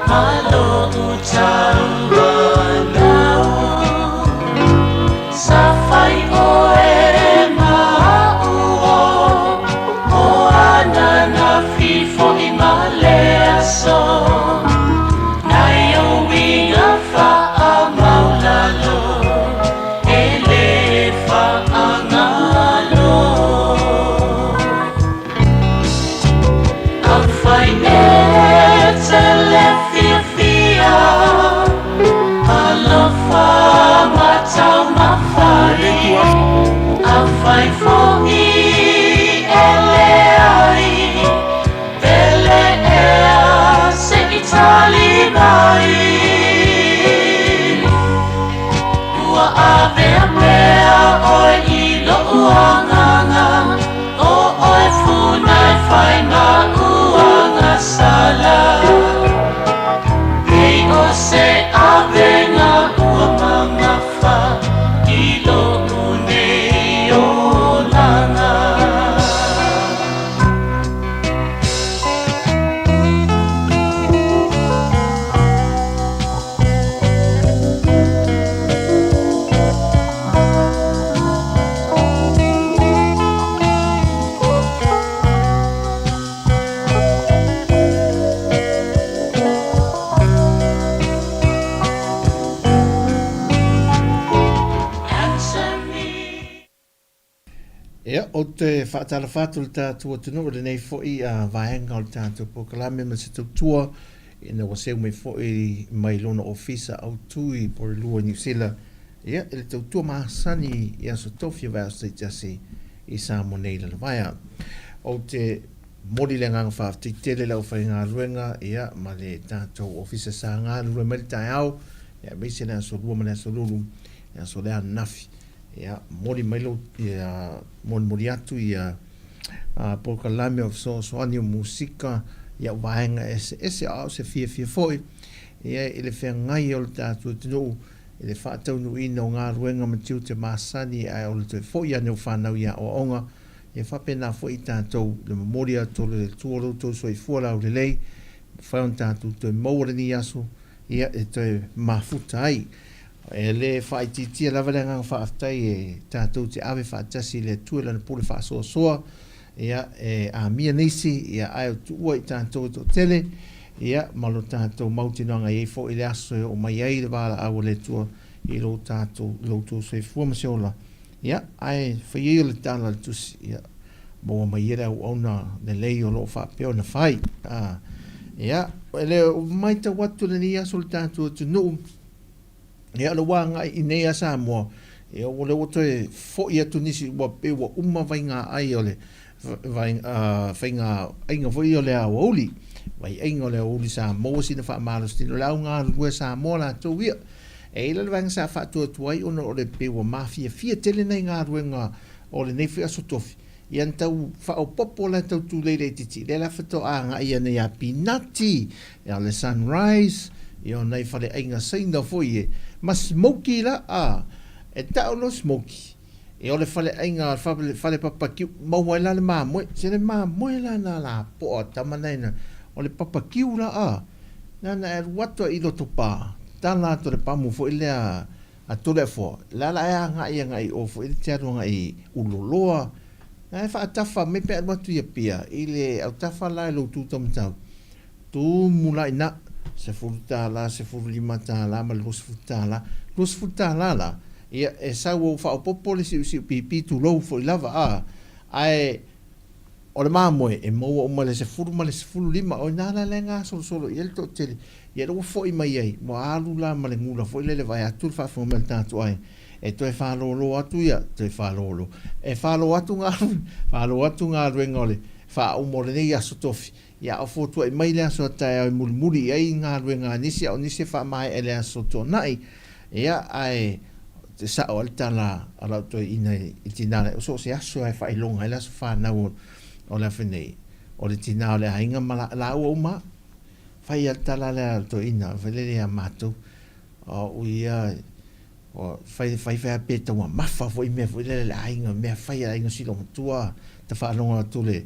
malo utaua nau sa fai o e mauo o ana na fifo I malea so nai o winga faa maulalo e le faa ngalo a fai e te le fia fia a fa matau mawhari a fai fo'i e le ai pele ea se Itali mai ua avea mea oe I lo uanganga o oe funai fai ngā uanga sala hei o se avenga ua mamafa I lo unei o langa Ia, o te whaatara whātua le tātua tunu o le nei fo'i a vaenga o le tātua pokalame ma se tautua ina waseu mai fo'i mai lona ofisa au tui por lua New Zealand. Ia, ele tautua maasani ia so tofia vai o jasi I Sāmoa nei la vaia. O te mori le nganga whaafti tele lau whai ngā ruenga ia ma le tātua ofisa sa ngā rua mele tai au ia meise na so rua mana so lulu ia so lea nafi. Ia mori mailo ia mori atu ia pokalame of so ani o musika ia vaenga ese au se fia foi ia ele fe ngai o tatu tino ele whaatau nu ina o ngā ruenga matiu te masani ai o te foi ane o whanau ia o onga ia whapena foi tātou le mori atu le tuoro tō so I fuala o le lei whaon tātou te maurani aso ia e te mafuta ai e le whaititia lava le ngang whaaftai e tātou te awe whaatasi le tuela na pule whaasoa soa ia e a mia nisi ia ai o tuua I tātou to tele ia malo tātou mautinoanga i fo I le aso o mai ai le wala au le tua I lo tātou lo tō soi fuamaseola ia ai whaiei o le tāna le tusi ia mo mai ere au ona le lei o lo whaapeo na whai ia ele o mai ta watu le ni aso le tātou tunu ia lo wanga I nei a Sāmoa e o le oto e fo'i atu nisi ua pe ua uma vainga ai o le vainga ainga fo'i o le a wauli vai ainga o le auli Sāmoa sina wha amalostino le au ngā rue Sāmoa la tau ia e ila le vanga sa wha atua tuai ona o le pe ua mafia fia tele nei ngā rue ngā o le nei fia sotofi ia tau wha o popo la tau tu leile titi le la whato a ngā ia nei a pinati ia le sunrise ia nei whale ainga saina fo'i e ma smoky la e tau no smoky e ole fale ainga fale papakiu mau la le mamoe se le mamoe la na la po tamanaina ole papakiu la na e watu I lo topa tala to le pamu fo ile a tole fo la nga ngai o fo ile tero ngai uloloa na fa tafa me pe watu ia pia ile au tafa la lo tu tamtau tu mulaina se futa la se furlima ta la mal los futa la ia e sa wo fa popole si pipi tu lo fo lava ai o le mamoe e mo o male se furlima o na la lenga solo il to tele ia lo fo I mai ai mo alu la male ngula fo le vai atu fa fo mel tanto ai e to e fa lo atu ia to e fa lo e fa lo atu nga ngole fa o mo le ia sotofi ia o foto e mai le so tai o mulmuli ai ngā ruenga nisi o nisi wha mai e le so to nai ia ai te sa o altala ala to ina I tinale o so se aso ai wha ilonga i la so wha nau o la whenei o le tina o le hainga ma la ua uma whai altala le to ina vele le a mātou o ia o whai peta ua mafa fo I mea fo le hainga mea whai a inga silo matua ta wha alonga tu le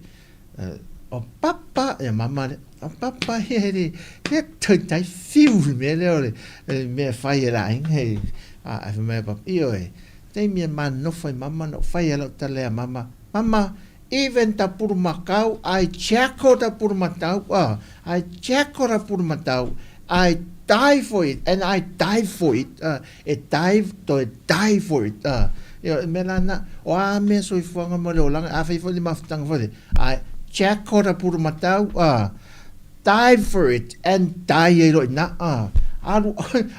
o papa e mama papa he tai fiu me le me fai la he a me papa io te mi man no fai mama no fai la tale mama even ta pur macau I checko ta pur matau I checko ta pur matau I die for it and I die for it it die for it io me lana o a me so ifonga mo lo lang a fai fo li maftang fo I checko ta pur matau die for it and die lo na alu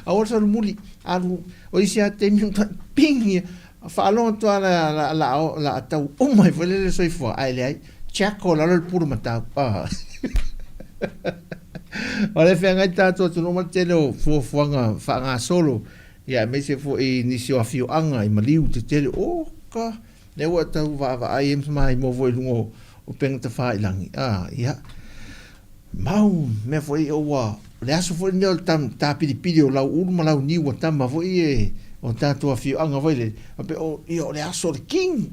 also muli alu o isia te mi ping falon to la tau o mai vole so ifo ai le checko la lo pur matau ole fenga tato tu no matelo fo fuanga fanga solo ya me se fo ni sio afio anga I maliu te tele o ka le wa tau va ai em mai mo vo lungo o penga te fa ilangi ya mau me fo o wa le aso fo ni o tam ta pidi o lau uru malau ni wa tam ma fo o tato afio anga vole pe o io le aso le king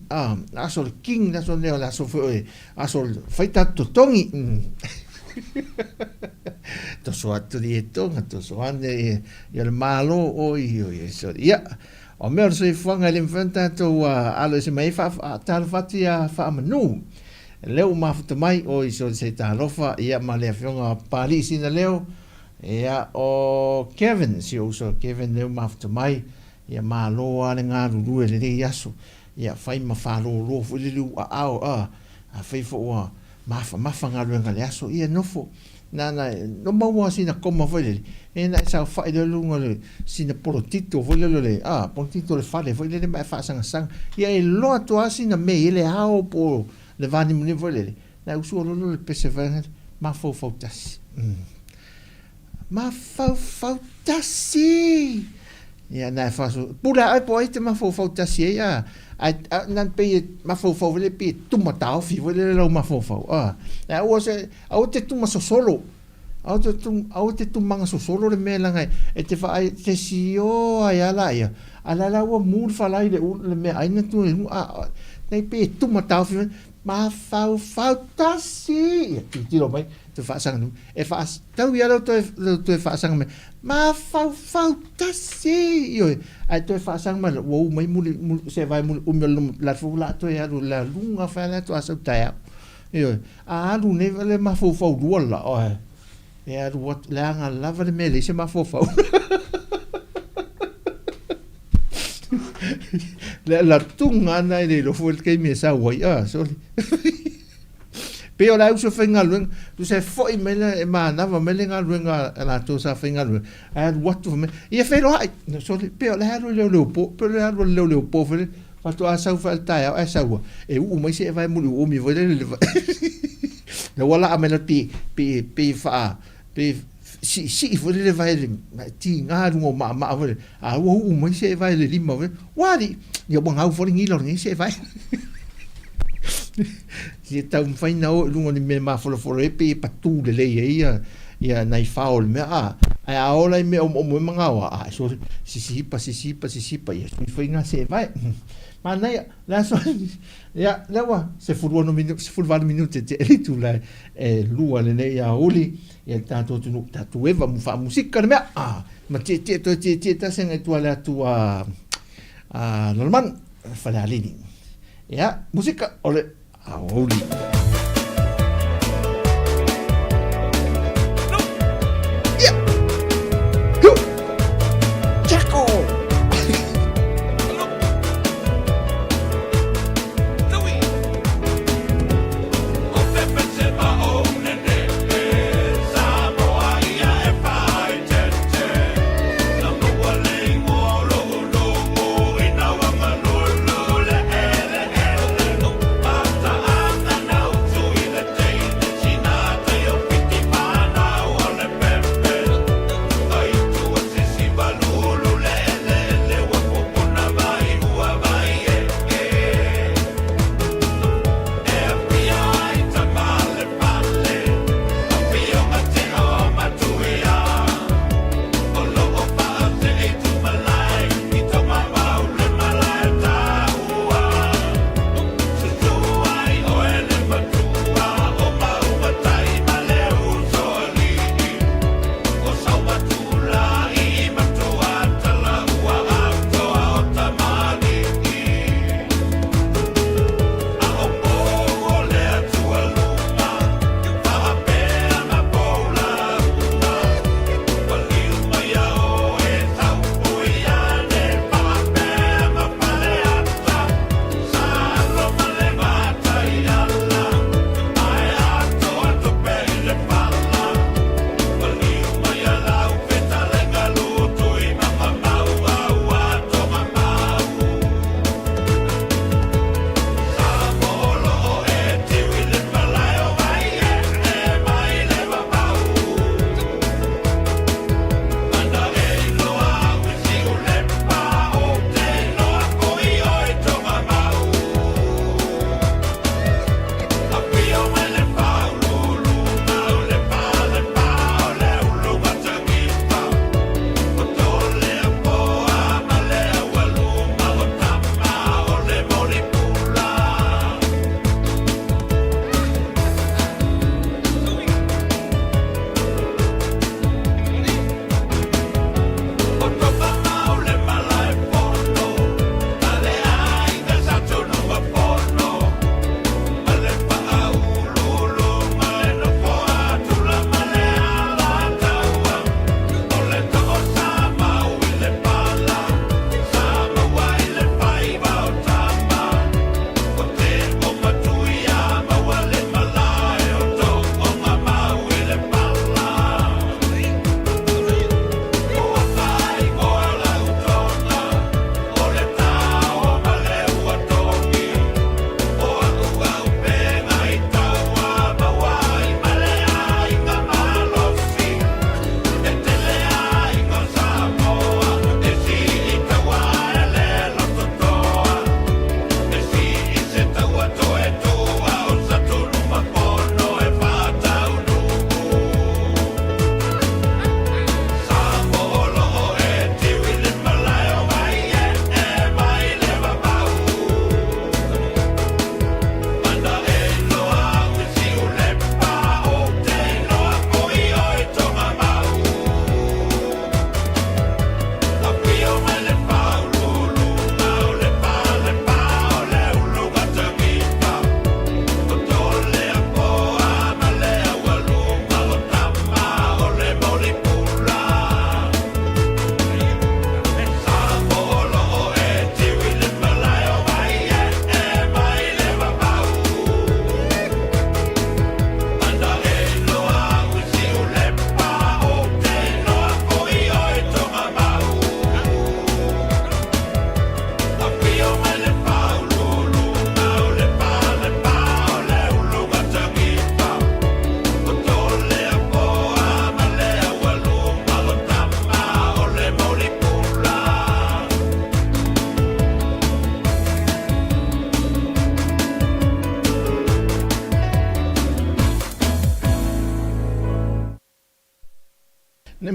aso le king na so ne le aso fo aso fai tato tongi to so atu di tonga to so ane ia le malo o so ia o me so fanga le infanta to alo se mai fa tal fatia fa manu leo mafuta mai o so se ta lofa ia ma le fionga palisi na leo ia o Kevin si o so Kevin leo mafuta mai ia malo ale nga lu le yaso ia fai ma fa lo fu le lu a fai fo mafa ngalu ngale aso ia nofo na no mau sina koma foi e na sa fa de lungo le sina polotito foi le polotito le fale foi le mai fa sang ia e lo to asina me ele hao po le vani muni foi le na uso lo le perseverance ma fo tas ma fo tasi ia na fa so pura ai po ite ma fo tasi ia ai nan pe ma fo le pe tu matao fi le lo ma fo na o se au te tu ma solo au te tu manga solo le me langa e te fa ai te sio ai ala la o mu fa lai le me ai na tu nei pe tu matao fi ma fo tasi ti lo mai te fa sang e fa tau ia lo to fa sang me ma fo tasi io ai to fa sang ma wo mai mu se vai mu la fu la to ia la lunga fa la to asa ta io lu ne le ma fo la e what la nga lava le mele se ma fo la tunga na le lo fu ke mi sa wo sorry pero la uso fenga luen tu se foi mele ma na va mele nga luen la to sa fenga luen and what to me e fe lo no sorry pero la lo po pero la lo po fe fa to asa fa ta asa wo e mai se vai mu o mi vo le la wala amena pi fa pe si vo le vai le ti nga ngo ma vo wo mai se vai le lima vo wali yo bon au fo ngi lo ngi se vai si tau fai na o lungo ni me ma fo e pe patu le ia nai faul me a ola me o manga wa so si pa ia so fai nga se vai ma nei la so ia lewa se fulu no minuto se fulu minuto te tu la lua le nei a oli ia tanto tu tatu eva mu fa musica me ma te ta sen tu ala tu normal fa la lini ia musica ole oli Now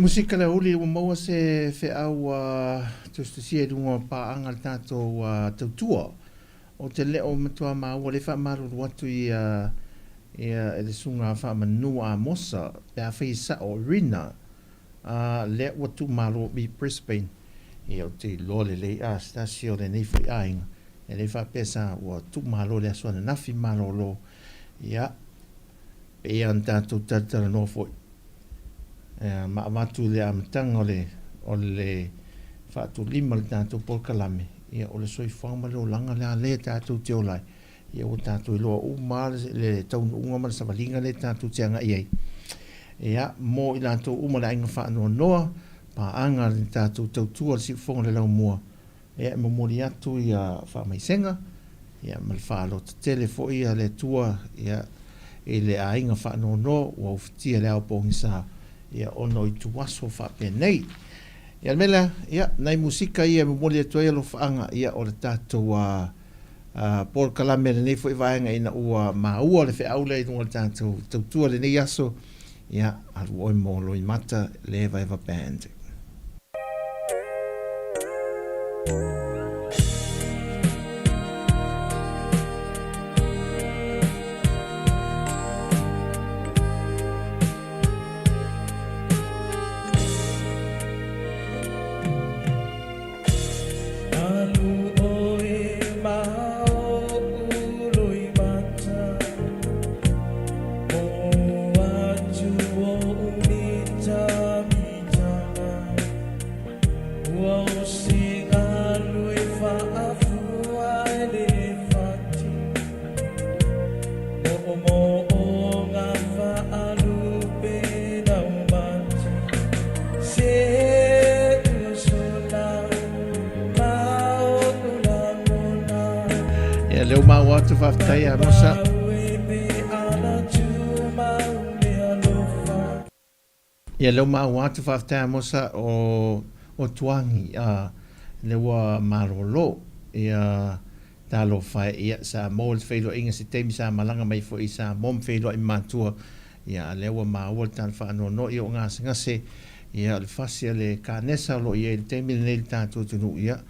musika le uli o maua se fe au tustusia e runga paanga le tātou tautua. O te leo matua maua le wha maruru atu i le sunga wha manua a mosa pe a whaisa o rina le watu malo mi Brisbane. E o te lole le a stasio le nei fui ainga. E le wha pesa o tu malo le aswana nafi malo lo. Ia, pe an tātou tatara no foi. Maamatu le amatanga o le whaatu lima le tātou polkalame. Ia o le soi whaama leo langa le tātou te olai. Ia o tātou iloa uma le taunu unga ma le savalinga le tātou te anga iei. Ia mo i tātou uma le ainga whaanoa noa, pa anga le tātou tautua le sifonga le lau mua. Ia e mamori atu i whaamaisenga. Ia ma le whaalo te tele fo ia le tua. Ia e le ainga whaanoa noa ua ufitia le au pongi saa. Ia ono i tuwaso whape nei. Ia mela, ia, nei musika ia mamoli atu ia lo whaanga ia o le tātou Paul Kalame le nei fo i vaenga ina ua maua le whi aule i dunga le tātou tautua le nei aso. Ia, aru oi molo i mata le Eva Eva Band. Leo mau atu whaftai a mosa. Ia leo mau atu whaftai a mosa o tuangi lewa marolo. Ia talo whai ia sa mōl whailo inga se teimi sa malanga mai fo i sa mom whailo i mātua. Ia lewa maua tan whaano no i o ngase. Ia le whasia le kānesa lo ia i teimi le nei tātou tunu ia.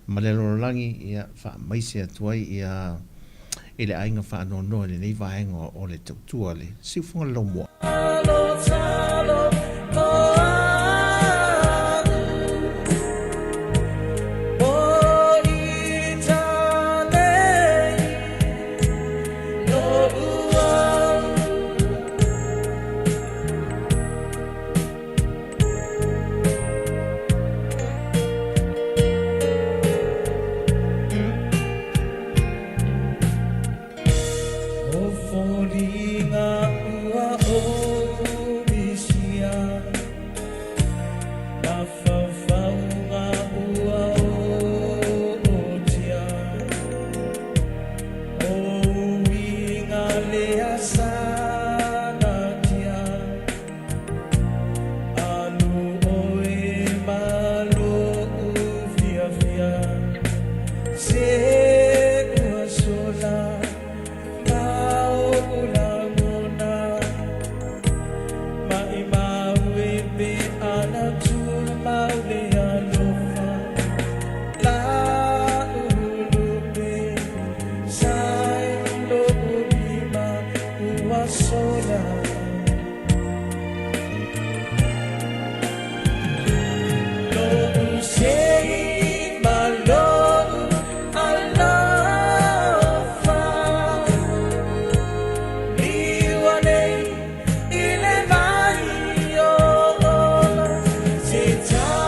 Ma le lorangi ia wha maise atuai ia le ainga wha no no le nei vaenga o le tautua le siufunga lo mua. Time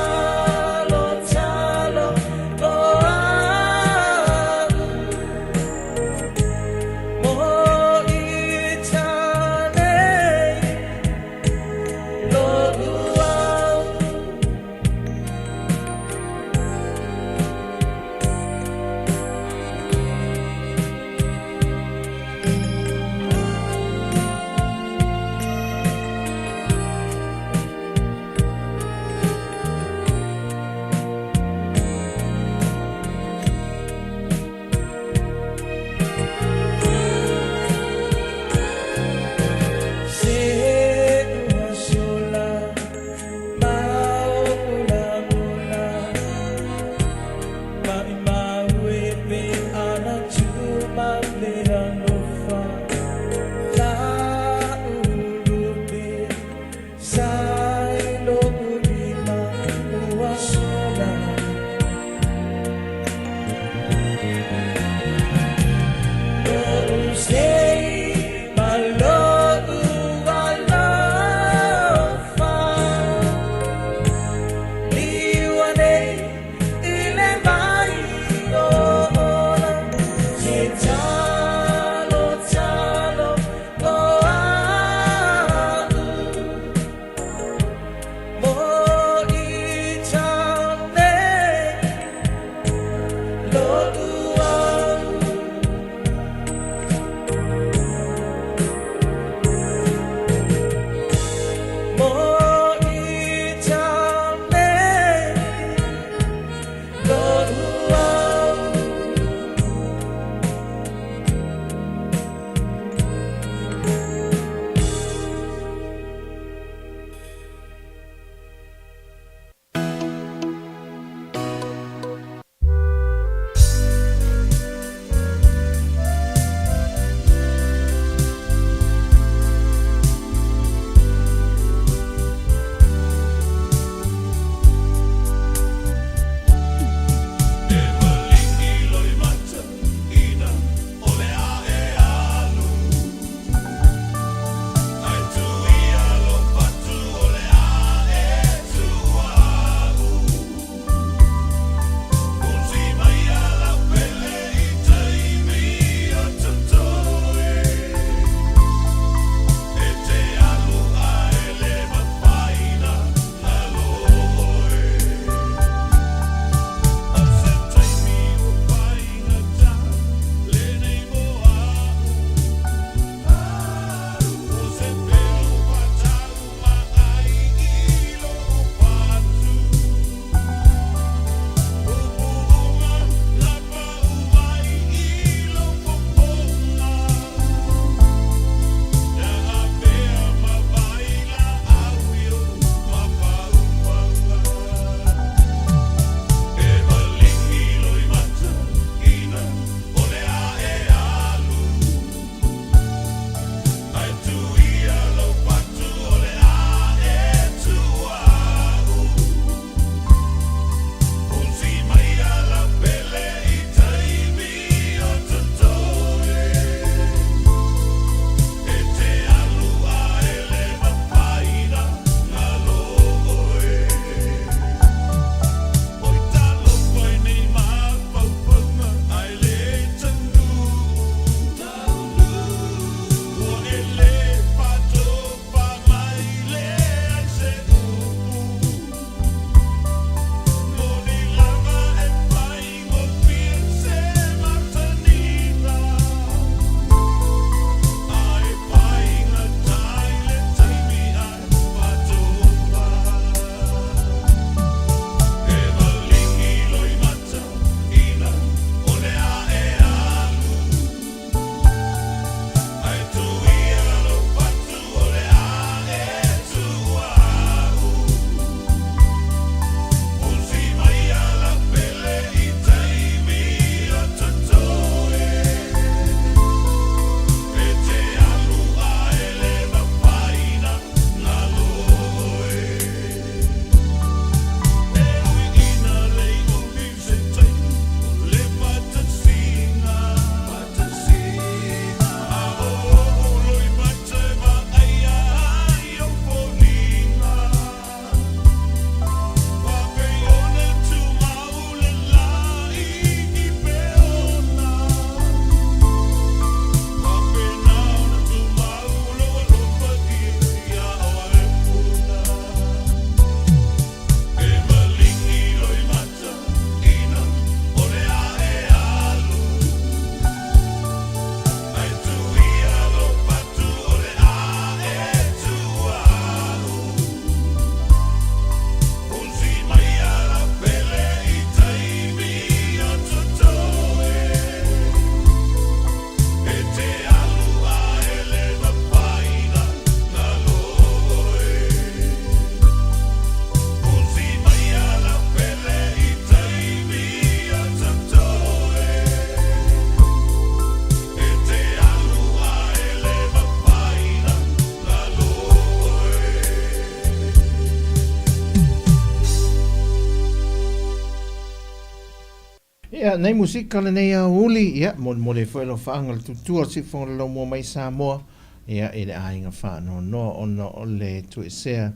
Ia, nei musika le nei uli, ia, mo le fwelo whaanga le tutua si whonga lau mua mai Sāmoa, ia, e le ainga whaano no ono o le tu e sea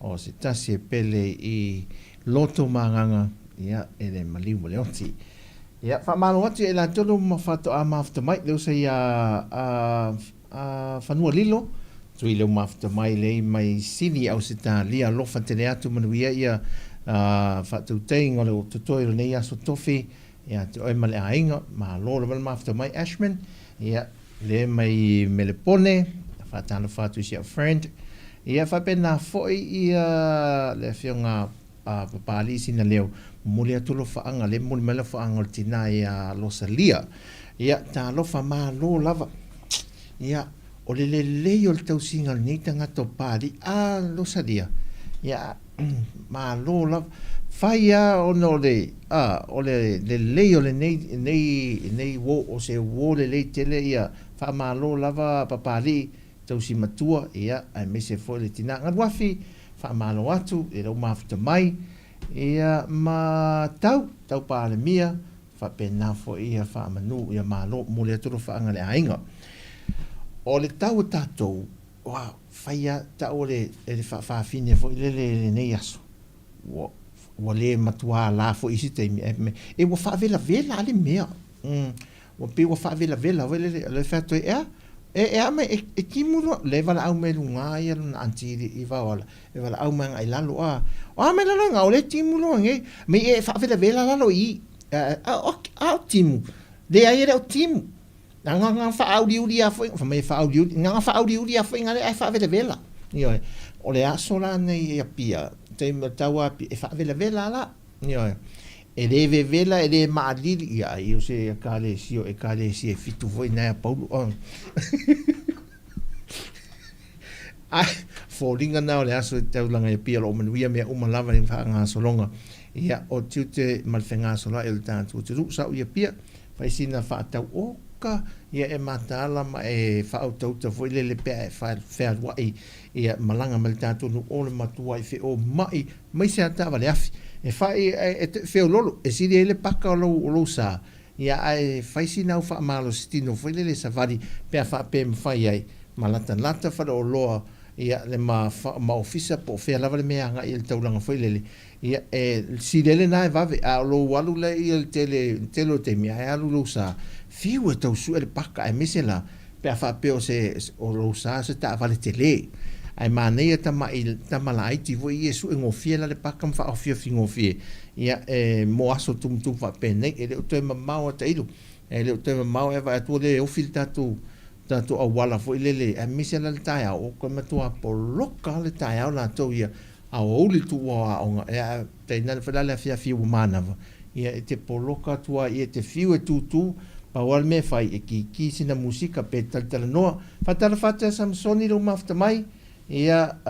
o se tasi e pele I loto manganga, ia, e le maliu le oti. Ia, whamalo ati e la tolo ma whato a mafta mai, leo se ia whanua lilo, tui leo mafta mai le mai sini au se tā lia lofa tele atu manuia ia whatou teinga le o tutoi le nei aso tofi, ia te oi male ainga, ma lora wale mafta mai Ashman, ia le mai melepone, whatana whatu si a friend, ia whapena foi ia le whionga papali sina leo, muli atulo whaanga, le muli mele whaanga o tina ia losalia, ia tā lofa ma lo lava, ia o le leo le tau singa ni tangata o pari a losalia, ia ma lo lava, Faia ono le o le leo le nei wo o se wo le tele ia fa malo lava papali tau si matua ia ai me se foi le tina ngawafi fa malo atu e lo mafta mai ia ma tau pa le mia fa pena fo ia fa manu ia malo mo le tro fa ngale ainga o le tau tatou wow faia tau le fa fine fo le nei aso wa le matua la fo isi te me e wa fa vela ale mea wa pe wa fa vela le fatto e me e kimulo le vala au me lunga ia na anti I va wala e vala au man ai lalo me la nga o le timulo nge me e fa vela lalo I timu de ai era o timu nga fa audio dia fo fa me fa audio nga fa audio dia fo nga ai fa vela io o le asola nei pia te taua e fa vela la io e deve vela e de maadili ia io se kale sio e kale si e fitu voi na Paulo ai folinga na le aso te langa e pia lo manuia me uma lava ni fa nga solonga ia o tute malfenga sola el tanto tu sa ia pia fa sina fa ta oka ia e matala ma e fa auto to foi le pe fa wa ia malanga mal tanto no o le matua I o mai se ata vale afi e fa e fe lolo e si le paka lo sa ia ai fa sina fa malo stino foi le savari pe fa pe fa ai malata lata fa lo ia le ma ofisa po fe lava le mea nga il taulanga foi le ia si le na va a lo walu le il telo te mia a lo sa fiu e tau su e paka e mesela pe fa pe o se o lo sa se ta vale tele ai manei tamala ai ti voi Yesu ngofia le paka fa ofia fingofia ia mo aso tum fa pe nei ele o te mamau te ilu ele o te mamau e va tu le o filta tu tanto a wala fo ilele a misela le taia o ko matua po loka le taia la to ia a oli tu wa o e te na fa la fia umana ia te po loka tua ia te fiu e tu pa wal me fai e ki sina musika pe tal no fata Samsoni lo mafta mai ia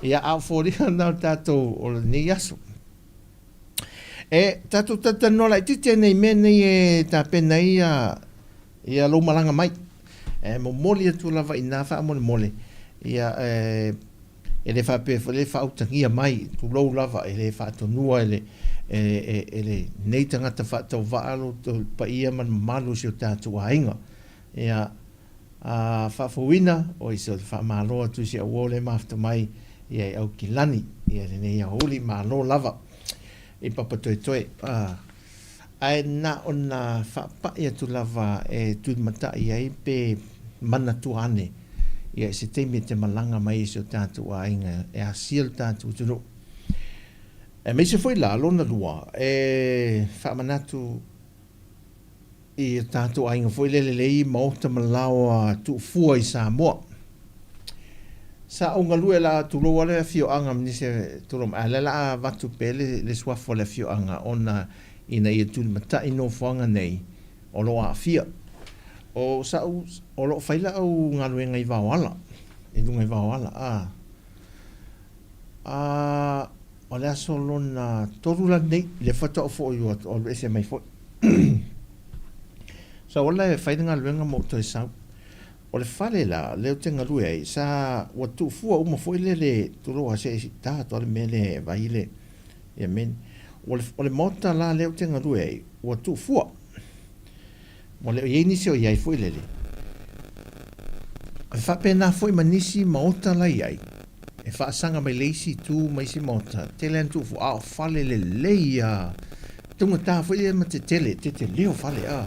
ia a fori na tato o ni aso e tatu no la tite nei mene e ta pena ia lo malanga mai mo moli tu lava ina fa mole ia e le fa pe le fa utangia mai tu lo lava e le fa to nua ele nei tanga ta fa to valo to pa ia man malu si tatu ainga ia fa fuina o iso fa malo tu si wole mafta mai ia au kilani ia nei holi malo lava I papa toe ai na ona fa pa ia tu lava e tu mata ia I pe mana tu ane ia se te me te malanga mai so tatu ainga e asil tatu tu no e me se foi la lona lua e fa manatu I tatu ainga foi lelei mo te malawa tu fua I Sāmoa sa o ngalu la tu lo wala fio anga ni se tu lo ala la vatu pele le swafo le fio anga ona ina I tu mata ino fanga nei o lo afia o sa o lo faila o ngalu ngai va wala e dunga va wala o la solo na toru la nei le foto fo yo o ese mai fo sa wala faila ngalu nga mo to sa o le fale la leo tenga lue ai sa wa tu fua uma foi le tu lo se ta to le mele vai le Ia men. O le mota la leo tenga rue ai, ua tu fua. Mo leo iei nisi o iai fui lele. E whapena fui manisi maota la iai. E whaasanga mai leisi tu mai si maota. Tele an tu fu ao fale le leia. Tunga tā fui le ma te tele, te leo fale a.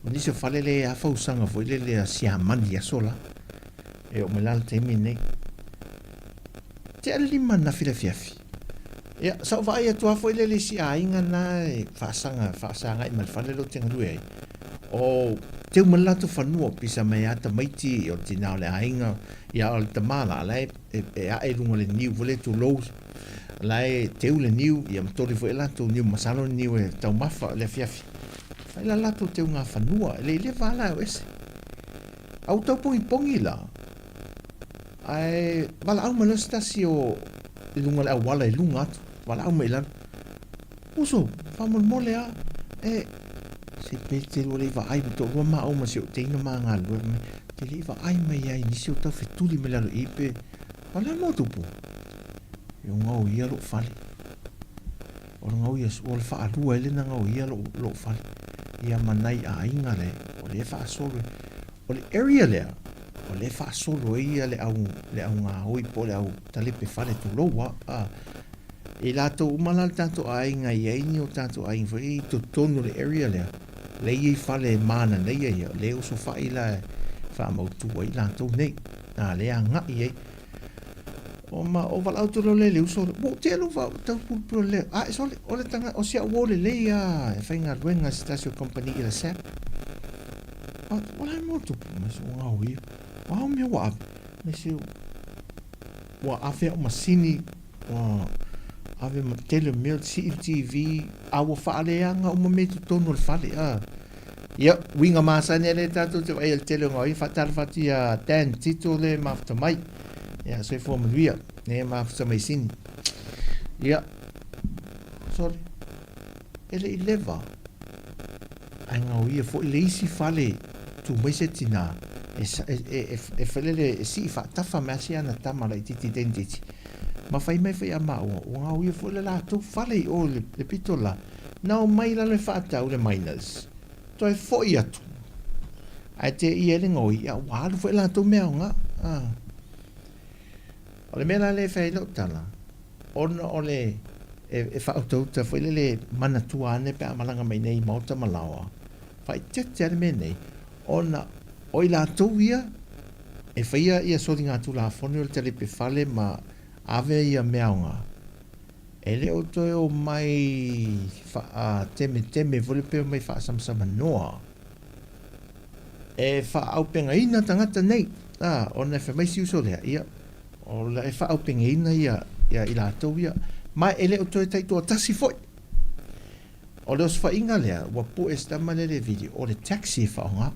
Manisi o fale le a fausanga fui le a si amani a sola. E o melala te imi nei. Te alima na fila fiafi. Ia, sa vai atua foi le si ainga na whaasanga i malfale lo tenga rue ai. O te umalato whanua pisa mai ata maiti o tinao le ainga ia o le tamala lai e ae lunga le niu vole tu lows lai teu le niu ia matori fo elato niu masalo le niu e tau mafa le fiafi. Fai la lato te unga whanua le vala o ese. Au tau pongi la. Ai wala au malostasi o lunga le awala i lunga atu. Wala au mai lan. Uso, whamon mole a. Se pe te lo le va ai to ro ma o ma se o te ina ma nga lo me. Te le va ai mai ai ni se o tau fetuli me la lo ipe. Wala mo tupu. Yo ngau ia lo fale. O ngau ia o le fa alua ele na ngau ia lo fale. Ia manai a inga le. O le fa solo. O le area le. O le fa solo ia le au nga hoi po le au talepe fale tu lo wa. E lato umalal tanto ainga i ni o tanto ainga foi to tonu le area le. Le i fale mana le ia le o so fa ila fa mo tu i lato nei. Na le anga i o ma o val auto le uso mo te lo va ta pu le so le o le tanga o sia wo le ia e fa nga ruenga stasio company ila sap. Wala mo tu ma so nga wi. Wa me wa me se wa afe o masini wa ave ma tele mil CTV awa whaaleanga o mametu tonu le whale ia winga masane le tatu te wai el tele ngoi whatar whati a Dan Tito le mafta mai ia soi fo manuia ne mafta mai sini ia sorry ele i leva ai ngau ia fo ile isi whale tu mai se tina e whalele si whatafa masi ana tamara i titi denditi ma fai mai fai ama o ngau ia fo le la tu fale o le pitola na o mai la le fata o le miners toi fo ia tu ai te ia le ngoi ia wa fo la tu me nga o le mela le fai lo tala o le e fa auto ta fo le mana tuane pe amalanga mai nei mauta malawa fai te me nei ona o ila tu ia e fai ia so dinga tu la fo le tele pe fale ma ave ia meaunga. Ele o toi o mai teme vole pe mai fa samsama noa. E fa au penga ina tangata nei. Ona fa mai si uso lea ia. O la e fa au penga ina ia ila tau ia. Mai ele o toi taito tasi foi. O le os fa inga lea, wa pu e stama le video. O le taxi fa onga.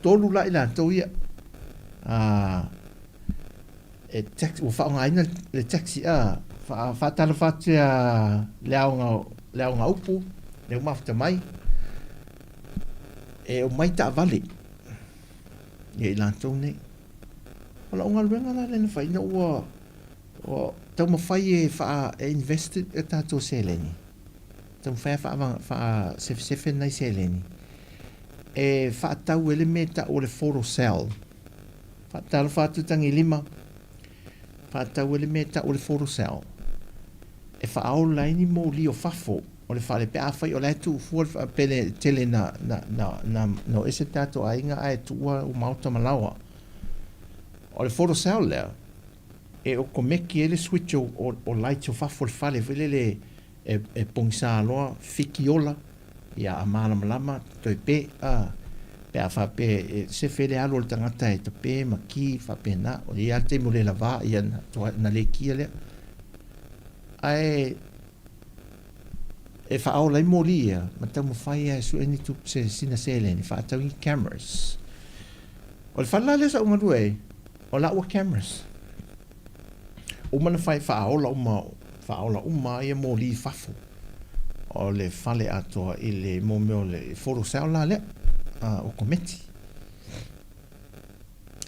Tolu la ila tau ia. E taxi o fa nga ina le taxi fa tala fa te leaunga upu le mafta mai e o mai ta vale e lantou nei ola unga luenga la le fa ina o tau ma fai e fa invested e tato seleni tau fa sefe nei seleni e fa tau ele meta o le photo cell fa tala fa tu tangi lima tau ele meta o le photo cell. E whaau laini mo li o fafo. O le whale pe awhai o le tu fual pele tele no ese tato a inga ae tua o mauta malawa. O le photo cell lea. E o komeki ele switch o light o fafo le whale. Vile le e pongsa aloa fiki ola. Ia a mana malama toi pe pe a whape se whele alo le tangata e ta pe ma ki whape na o ia te mo le lava ia na le kia lea ai e whaau lai mori ia ma tau mo whai e su eni tu se sina se leni wha tau i cameras o le whala le sa umaru e o la ua cameras o mana whai whaau la uma ia mori fafo o le whale atoa i le momeo le foro sao la lea o kometi.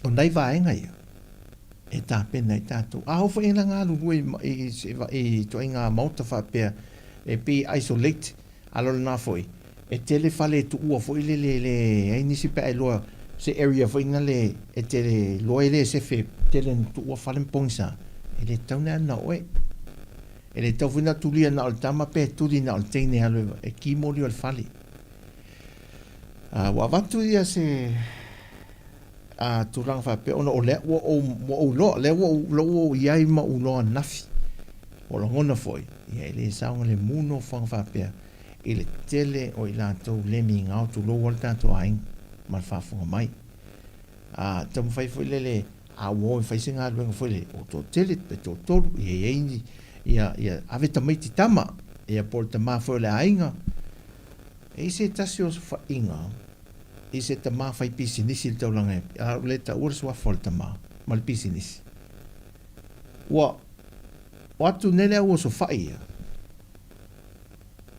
O nei vaenga ia. e tā pena i tātou. A hofo e la ngā lulu e to inga mauta whapea e pi isolate alolo nā foi. E tele fale tu ua foi le nisi pe e loa se area foi inga le e tele loa le se fe tele tu ua fale mpongsa. E le taune ana oe. E le tau fina tulia na al tama pe tuli na al teine alo e ki moli al fale. Wa vatu ia se turang fa pe ona o le o lo le o iai ma o lo nafi o lo ngona foi ia le saunga le muno fa pe ile tele o ila to le minga o tu lo volta to ain mal fa fo mai tam fai foi le a wo fai singa lo foi le o to tele pe to ia ave tamai tama ia porta ma foi le ainga e se tasio fa inga i se ta maa fai pisinisi il taulanga a le ta ura sua fol ta maa mal pisinisi ua atu nele au so fai ia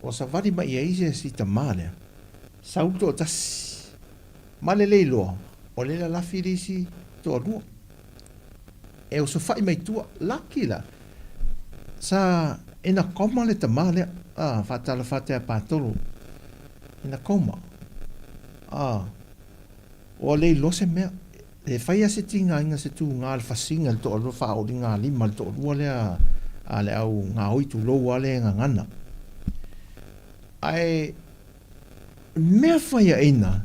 o sa vari mai ia ise si ta maa lea sauto tasi ma le leilo o le la lafirisi to alua e o so fai mai tua laki la sa ina koma le ta maa lea fatala fatea patolo ina koma o le lo se mea e fai a se tinga inga se tu ngā alfasinga le toa rofa o ngā lima le toa rua le a le au ngā oitu lo ale ngā ngana ai mea fai a ina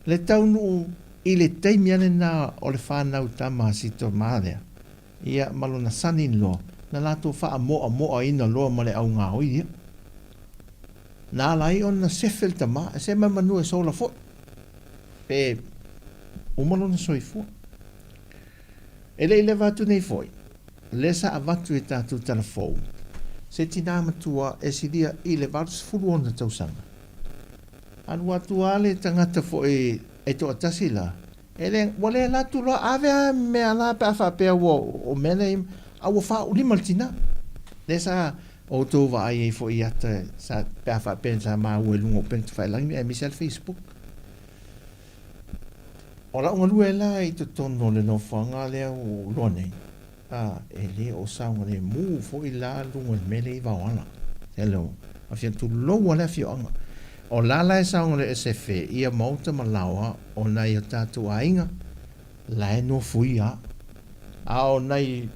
le taunu i le teimi ane na o le whanau tama si to maalea ia malo na sanin lo na lato wha a moa ina loa ma le au ngā oia na lai on na sefel tama se ma manu e sola fo pe umalo na soifua e le vatu nei foi le sa avatu e tatu telefon se tina matua e sidia i le vatu sfulu ona tausanga anu atu ale tangata foi e to atasi la e le wale la tu lo ave me ala pa fa pe o mele a o fa uli maltina le sa o to va ai foi ata sa pa fa pensa ma o lungo pen fa la mi sel Facebook Ola unga lue la i te tono le no whanga lea o lone. E le o saunga le mu fo i la lunga mele i wawana. Hello. A fia tu loa le fio anga. O la la e saunga le SFE ia mauta malawa o nai o tatu ainga. La e no fui a. O nai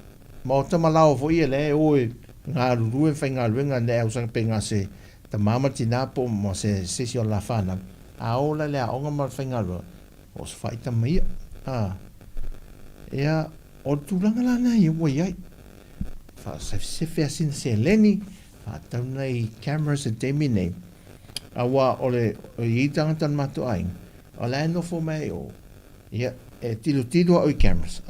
mauta malawa fo ia le oe ngā rurue whai ngā ruenga ne au sang pe ngā se ta mama tina po mo se sisi o la whana. A o la lea onga ma whai ngā rua. O se whaita mai ea o tūranga lana i ua iai se whea sin se leni tauna i cameras e temi nei a wā o le i tangatan mato aing o la no fo mai o ia e tilo o i cameras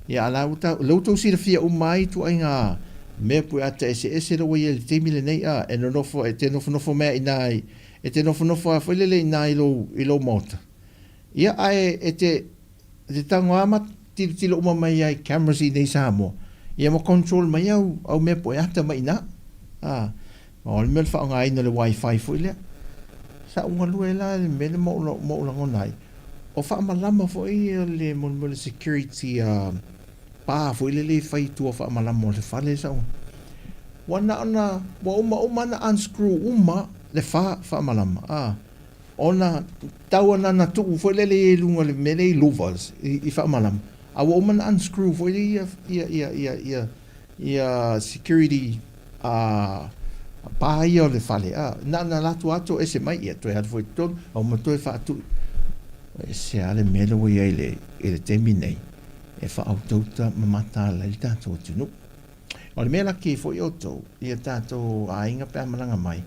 ia ala lautou si le fia umai tu ai ngā me pu ata ese lo ia le temi le nei e no nofo e te nofo mea inai e te nofo a whailele inai i lo mota ia ai e te tango ama tilo uma mai ai cameras i nei Sāmoa. Ia mo control mai au me po e ata mai na. O le mele wha ngai na le wifi fo ilea. Sa unga lue la le mele mo lango nai. O wha malama fo i le mo le security pa fo ile le whai tua wha malama o le whale sa unga. Wana ana, wa uma na unscrew le wha malama. Ona tau na tuku foi le lunga le mele lovers I fa malam a woman unscrew foi ia security pa ia le fale na la tu ato ese mai ia to had foi ton o mo to fa tu se ale mele wo ia le terminei e fa autota mamata la ta to tunu o le mela ki foi auto ia tato ainga pe malanga mai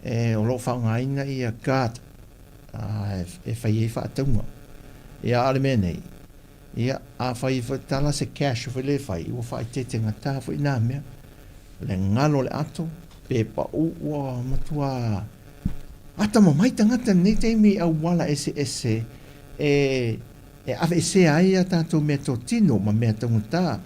e o lo fa ngainga ia kat e fai e whaatunga. Ia ale mea nei. Ia a whai tala se cash o le whai. Ua whai te te ngata whai nā mea. Le ngalo le ato. Pe pa ua matua. Ata ma mai tangata nei te mi au wala e ave se ai a tātou mea tō tino ma mea tangata.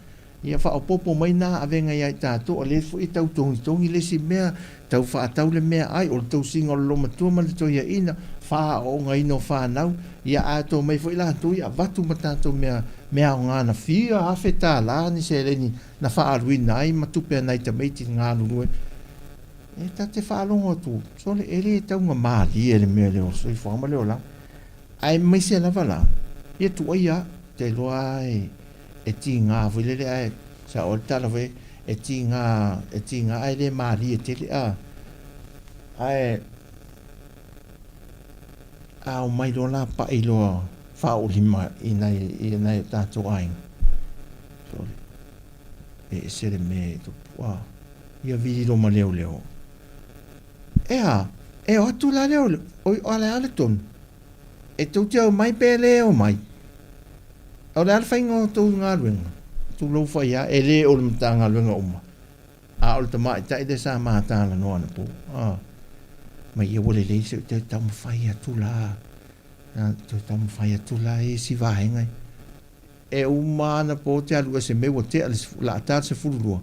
ia whaopopo mai nā awenga ia tātou, a le fu i tau tongi le si mea, tau whaatau le mea ai, o le tau singa o lo matua ma le toia ina, wha o ngai no whanau, ia ato mai fu i la tu ia watu ma tātou mea o ngāna whia, hawhe tā la, ni se reni, na wha aruina ai, matupea nei ta meiti ngā nurue. E ta te whaalongo tu, so le ele tau ngā māli e le mea leo, so i whaama leo la. Ai mai se lava la, ia tu aia, te loa e ti ngā wile ai, sa o tala we, e ti ngā ai le māli e te le a. Ai, au mai lo la pa i loa, whao lima i nei tātou ainga. So, e sere me e tupu, ia vidi lo ma leo leo. E o atu la leo, o ale tonu. E tau te au mai pe leo mai. O le alfa ingo tau ngā ruenga. Tu lau whai a, e le o le mta ngā ruenga oma. A o le tamai, ta ide sa maa tāna noa na po. Mai ia wale leise, te tau mwhai a tu la. Te tau mwhai a tu la e si vahengai. E umana po te alu e se mewa te alis la atar se fururua.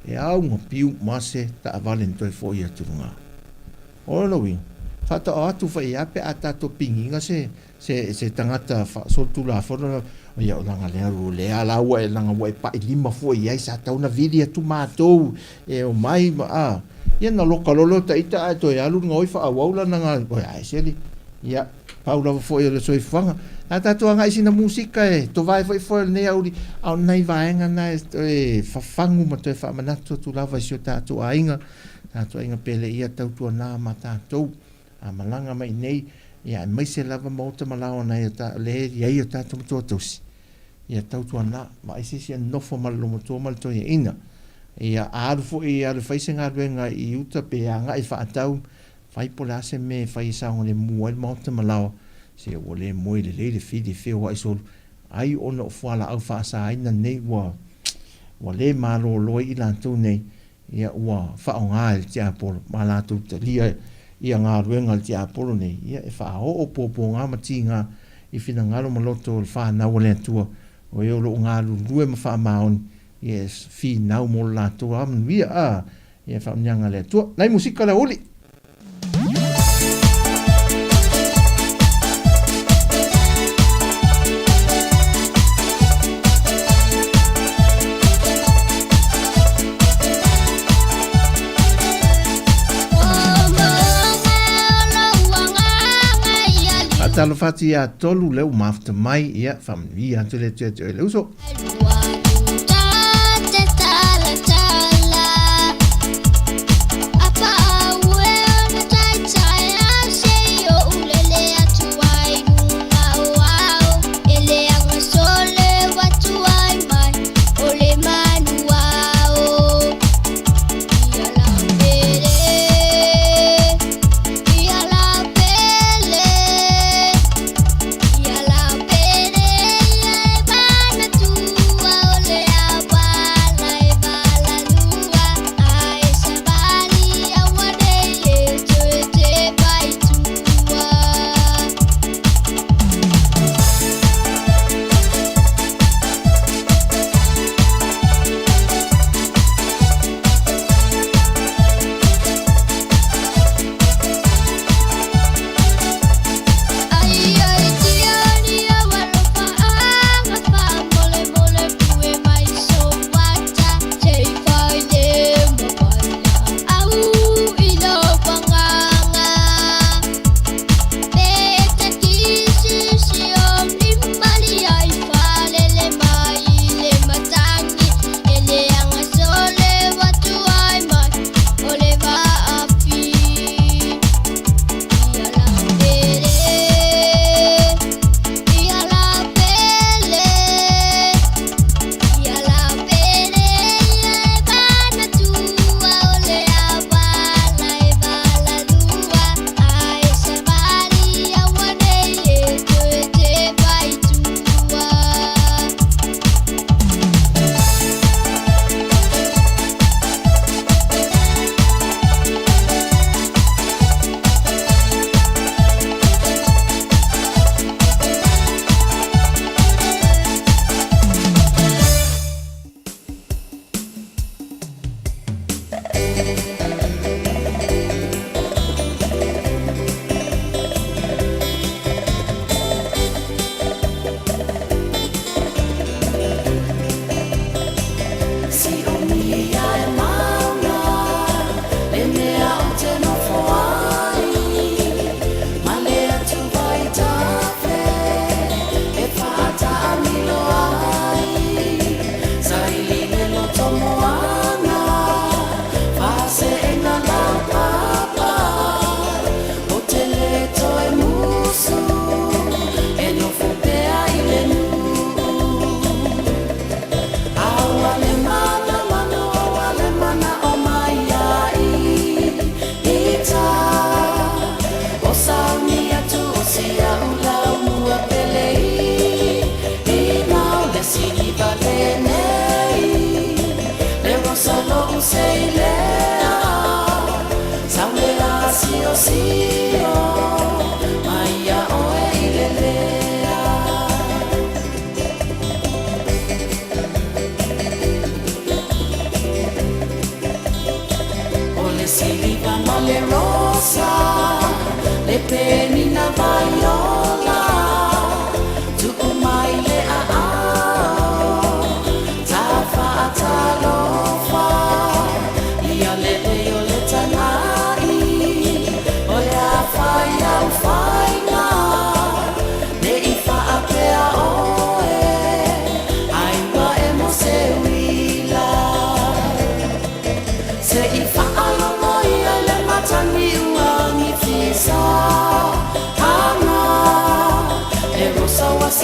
E au ngā piu mase ta avalen toi fo ia tu ngā. O lo wing. Fata o atu whai ape a tato pinginga se tangata soltu la whora o ia o langa lea ru lea la ua e langa ua e pa i lima fua i aisa tauna vidi atu mātou e o mai ia na loka lolo ta ita a to e alu ngoi wha awaula na ngā o ia e seli ia paula fua i o le soi whanga a tato anga isi na musika e to vai fai fua nei auri au nei vaenga na e whafangu ma to e whamanatu tu lava isi o tato a inga pele ia tautua nā ma tatou a malanga mai nei ia mai se lava mauta malao na ia ta le ia ia tatu matua tausi ia tautua na ma isi si nofo malo matua malo to ia ina ia arufu i aru faise ngā ruenga i uta pe a ngai whaatau whai pola se me whai saonga le mua mauta malao se o le moe le whidi whio wa isolu ai ona o whala au whaasa aina nei wa le malo loi i lantou nei ia ua whaonga e te apolo ma lantou te lia ia ngā ruenga le te apolo nei ia e whao o popo ngā mati ngā i whina ngaro maloto le whanau le atua o e olo ngā rue ma wha maoni ia whi nau mo lantou amanuia ia whaunianga le atua nei musika le uli talo fati a tolu leu mafta mai ia famili ante le te leu so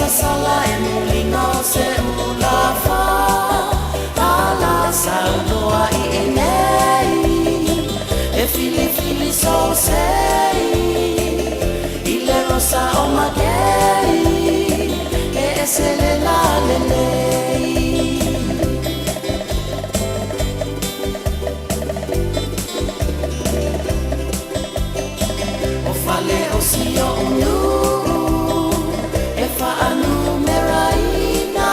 Sala e mulino se ulafa ala Sāmoa I enei e fili so sei I le rosa o magei e se le la lei o fale o si o unu a numeraina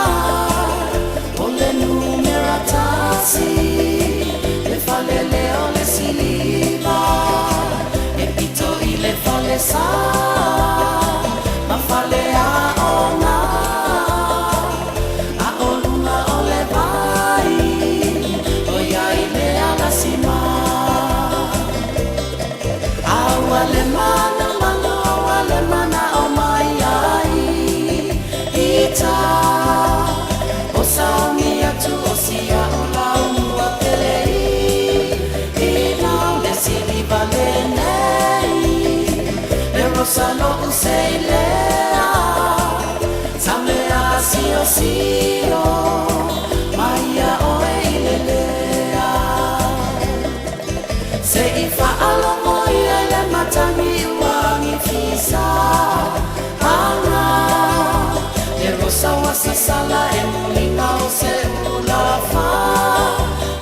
o le numeratasi le fale leo le siliva e pito I le fale sa ma fale a ona a oluna o le vai o ia I le ala sima awa le mana malo awa le mana o mai o saumi atu o sia o launua pelei I nau le siliva le nei le rosa no usei lea samlea sio maia o e le lea se I whaalongo I le matami uangi fisa Sawasa sala e mulina o se ulafa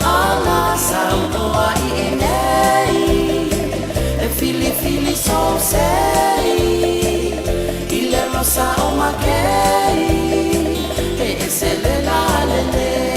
ala Sāmoa I enei e fili so sei I le rosa o makei e se le la lei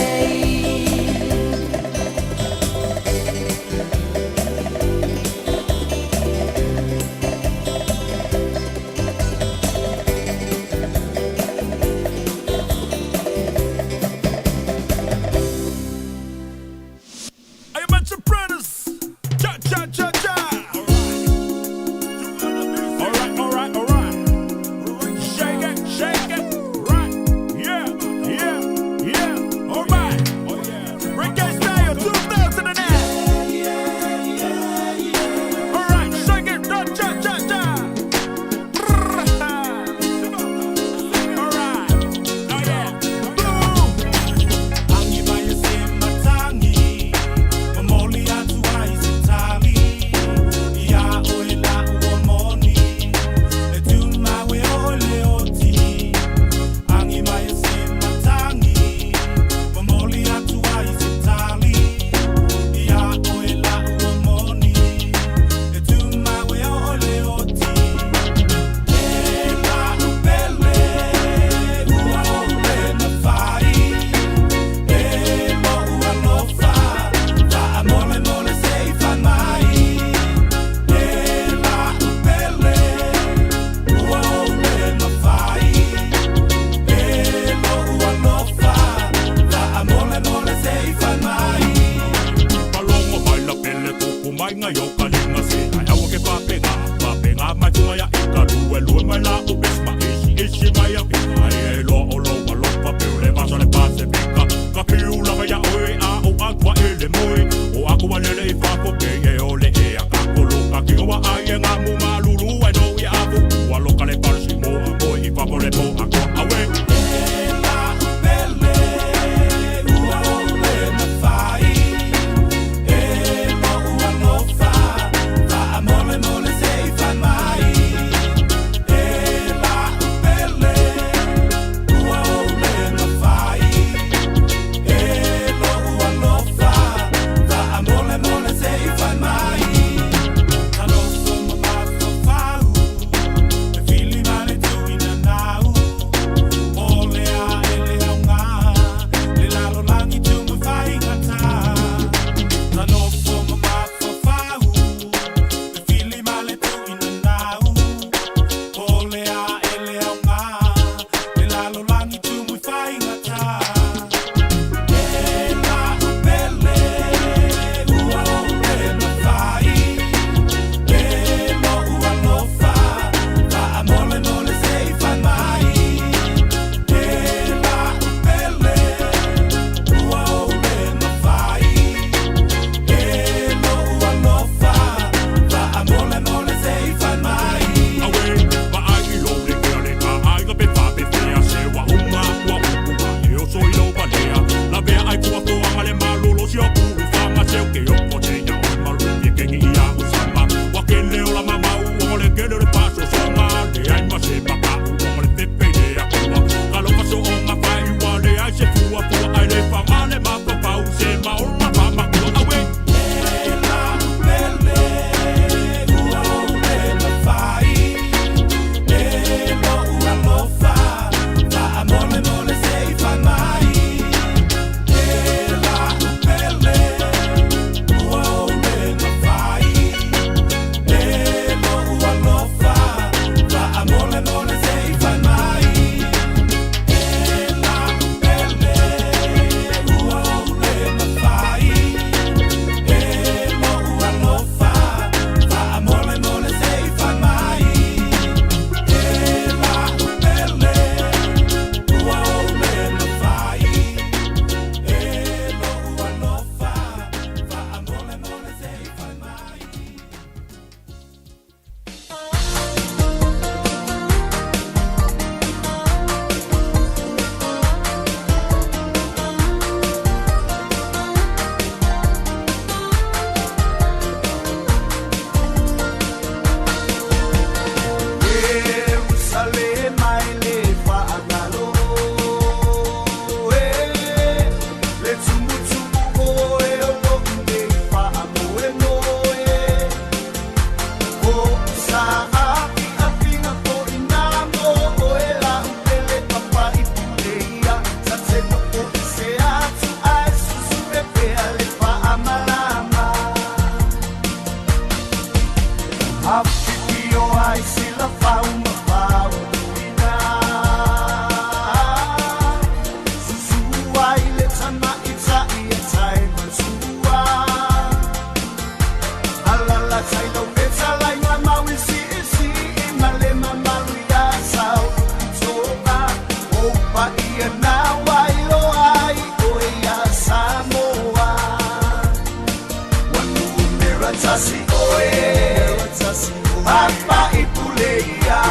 Apa ipuleia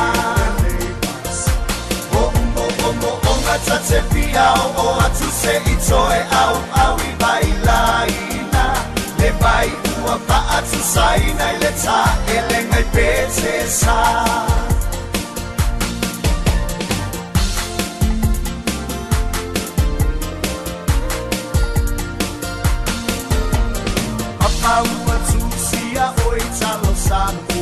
Onga tate piao o atu se itoe au au I bailaina Le bai ua pa atu saina I le ta elenga I pete sa Apa ua tu sia oi talo Sāmoa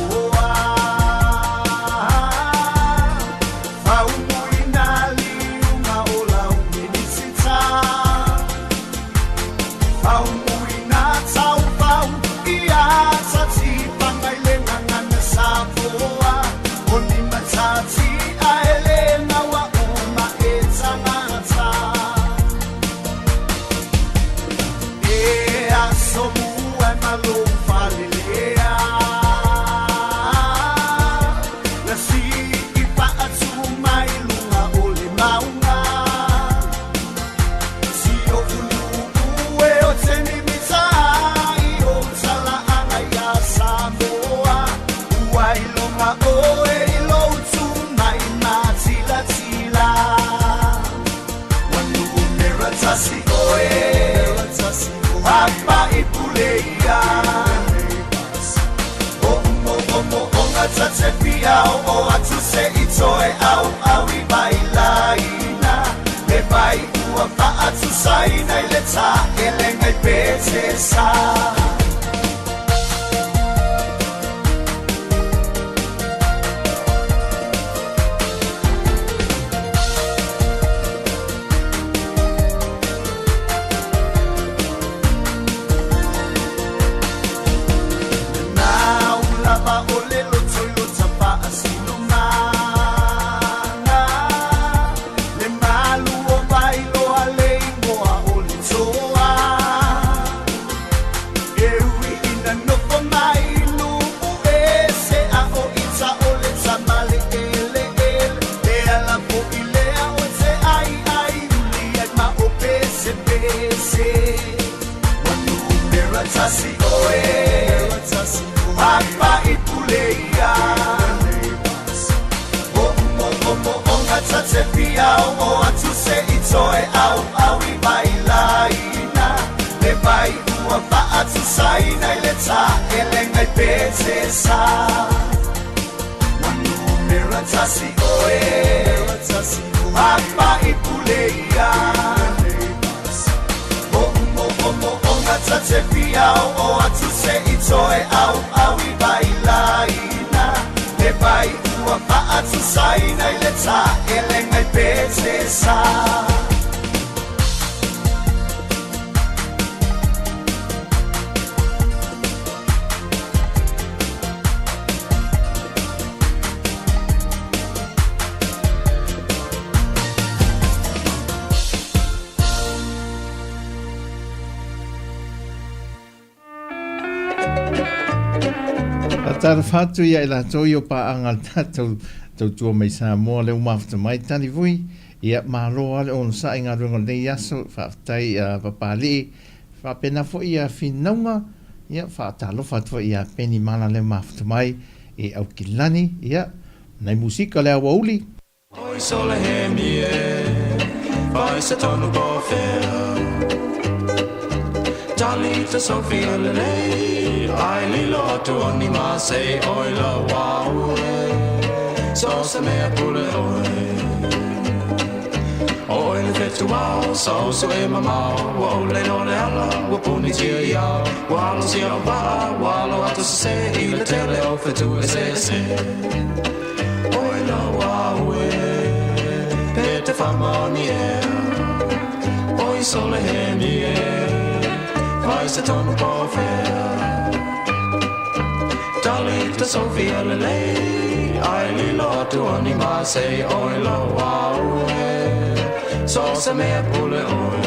Apa ipuleia Onga tate piao o atu se itoe au au I bailaina Le bai ua pa atu saina I le ta elenga I pete sa Apa ipuleia Onga tate piao o atu se itoe au au I bailaina Le bai ua pa atu saina I le ta elenga I pete sa Wanu mera tasi oe Apa ipuleia Onga tate piao o atu se itoe au au I bailaina Le bai ua pa atu saina I le ta elenga I pete sa Tara whātu ia I la toi o pa anga tautua mai Sāmoa leo mawhata mai tani vui. Ia māloa le ono sa inga runga nei aso whaatai papali. Whapena fo ia whinaunga. Ia whaatalo whatua ia peni mana leo mawhata mai. E au kilani. Ia nei musika leo wauli. Oi sole he mie. Vai se tonu bofea. Talita Sofia lelei. Ai lilo tu oni ma sei oi la wow so se me pule oi le fetu wow so e mama wow le no le ala wo puni tia ya walo si va walo atu se il tele o fetu se oi la wow pe te fama mi oi sole he mi vai se tonu bofea Talita Sofia lelei Ai lilo tu oni ma sei oi lo wow So se me pule oi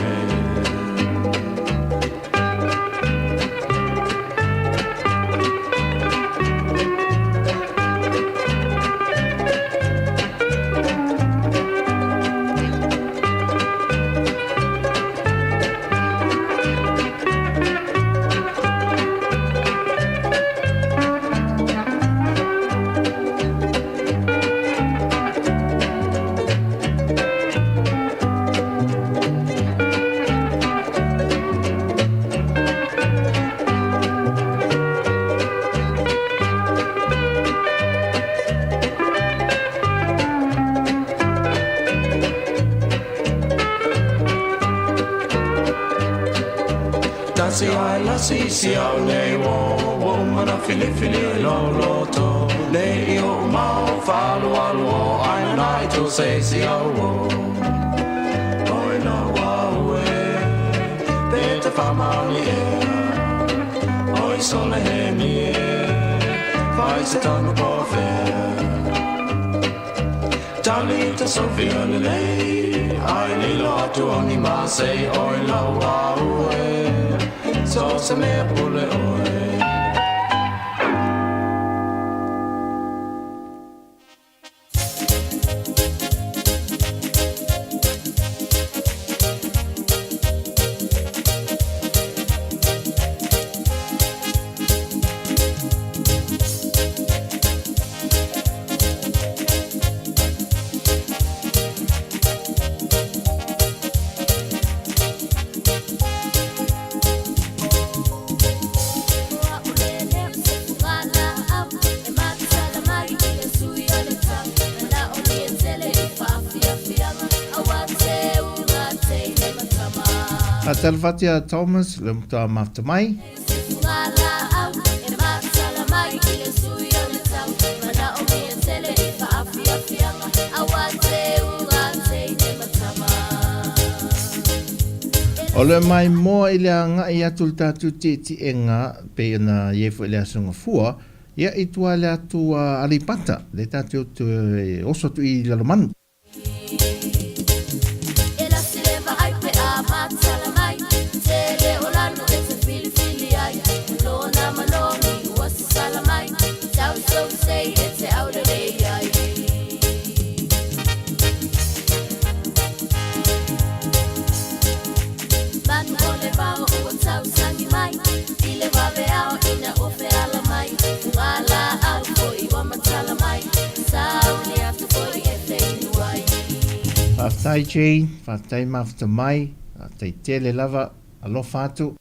Tasi ai lasi si au nei wo mana fili fili lo lo to le io mau falu alu ai nai to say si au wo oi no wa pe te famali oi sole he mi fai se tano po fe Talita Sofia lei ai ni lo tu oni ma sei oi lo wa so se me pule oi Talfatia Thomas, le mta maftamai. O le mai moa i le anga i atu tatu titi e ngā pe na iefu i le asunga fua, ia i tua le atu alipata, le tatu tu oso tu i lalomanu. Whaftai Jane, whaftai maftamai, whaftai tele lava, alofa atu.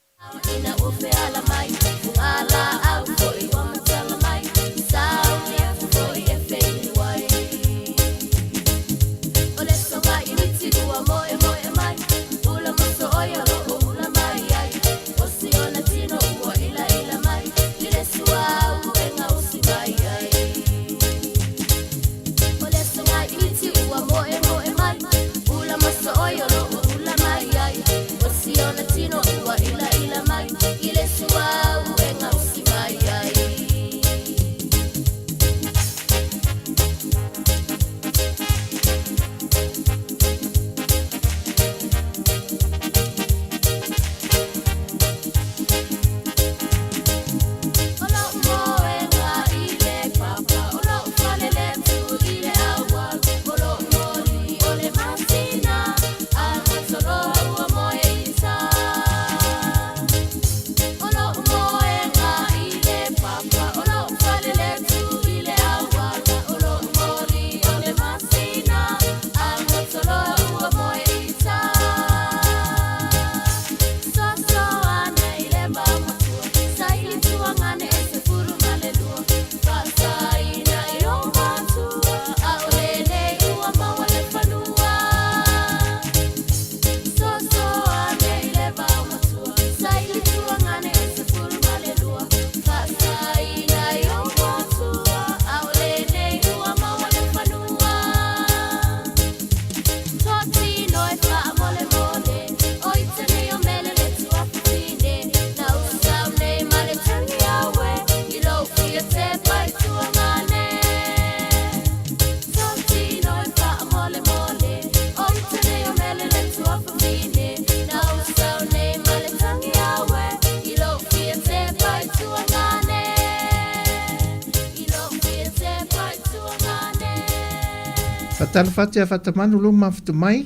Talfatia whatamanu lo maftamai.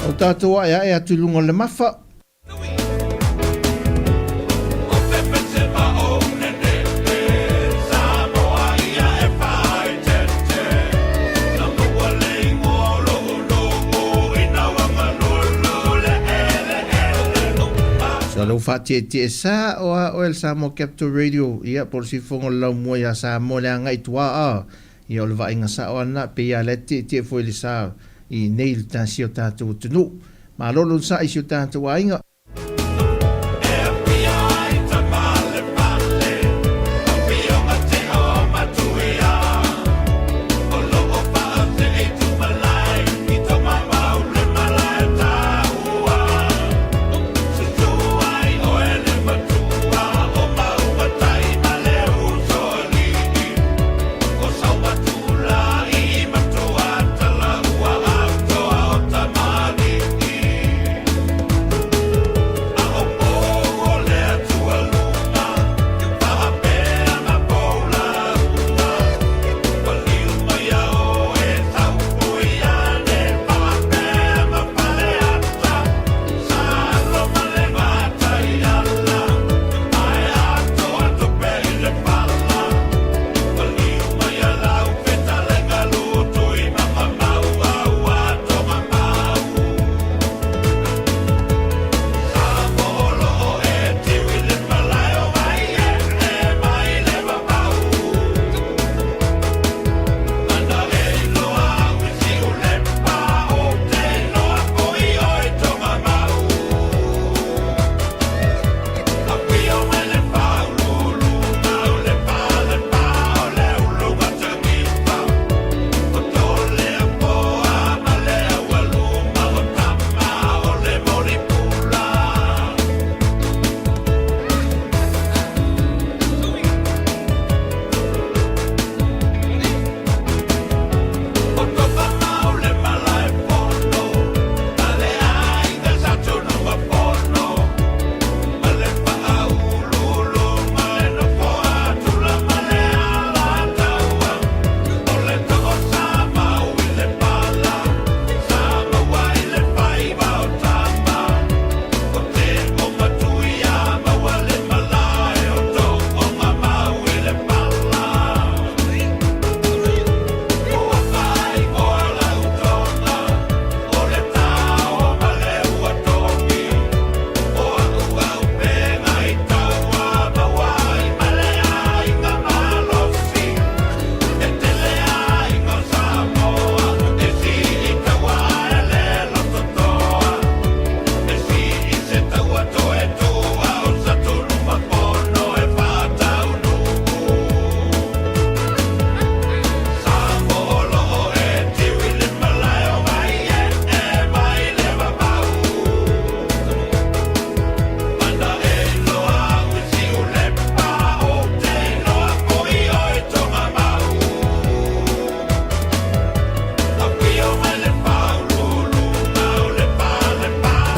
O Tautua e atu lungo le mafa. Sāmoa ia e whaai te te. lo fa te sa o el Sāmoa Capital Radio ia por si fongo lau mo ya Sāmoa le ngai tua a ia o le va inga sa o na pe ia le te foi le sa I nei ta si o tātou tunu ma lolo sa I si o tātou a inga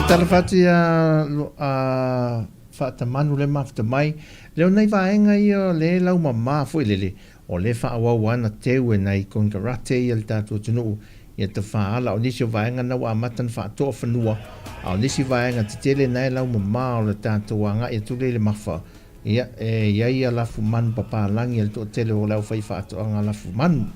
Talafati whaatamanu le mafta mai. Leo nei vaenga I o le lau mamā fwoi lele. O le whaawawana teu e nei kongarate I le tātua tunu. Ia te whaala o nisi o vaenga na wa amatan whaatoa whanua. O nisi vaenga te tele nei lau mamā o le tātua nga ia tule le mawha. Ia ia lafu manu papalangi le to tele o lau whai whaatoa nga lafu manu.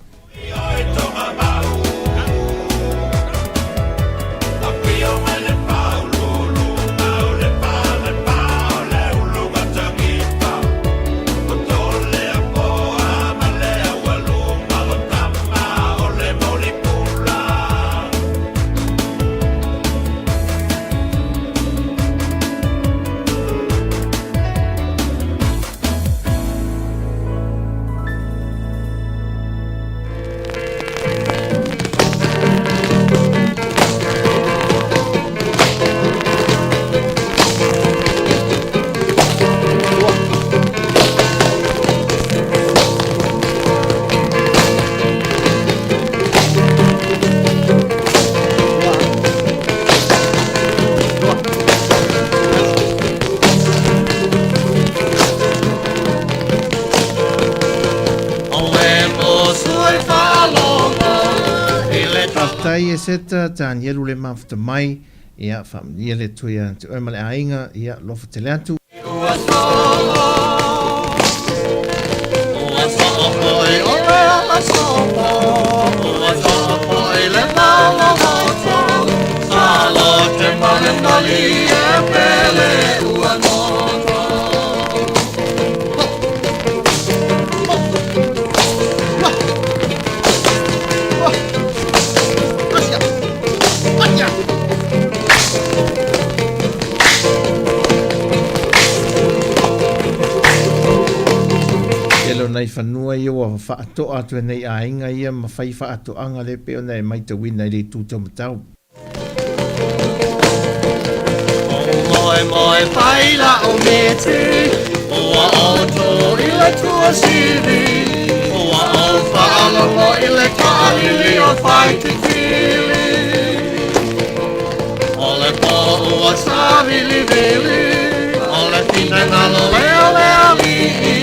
Tai e seta tan yelu le mafta mai ia famia le tuia te o male ainga ia lofa te leatu Salo te male nali e pele ua noa i oa whaatoa atu nei a inga ia ma whai whaatoanga le pe o nei mai te wina i le tūtau matau. Moe moe paila o mete, oa auto i le tua sivi, oa au whaalongo i le kālili o whai te kili. O le po ua sāwili vili, o le pina ngalo leo leo lihi,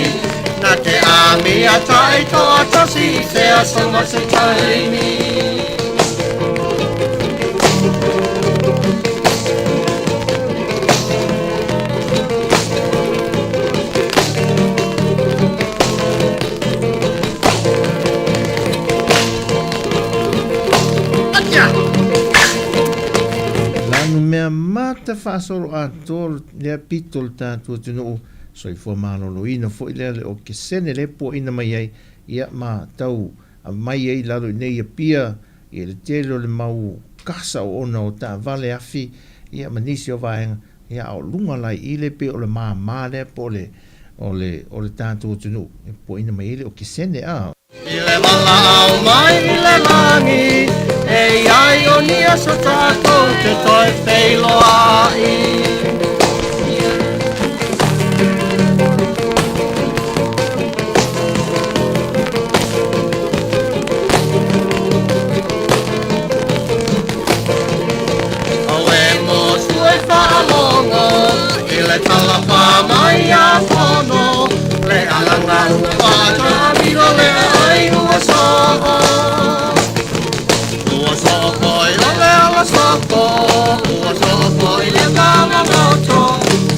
na te ami a tai toa tasi i te asoma se taini. Mea mata whaasoro a tōru lea pitol tātua tunu soi fua mālolo ina fo i lea le o ke sene le po ina mai ai ia mā tau a mai ai lalo i nei a pia i le telo le mau kasa o ona o tā vale afi ia manisi o vaenga ia au lunga lai i le pe o le mā lea po le o le tātua tunu po ina mai le o ke sene a I le wala au mai I le langi E ai o nia sa tātou te toi wheilo ai Au e mo sue whaalongo I le talapa mai a whono Le alanga whata miro le ai ua soho Ua soho I le ala soho Ua soho I le kama moto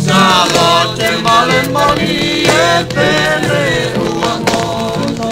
Sa lo te male mali e pere ua mono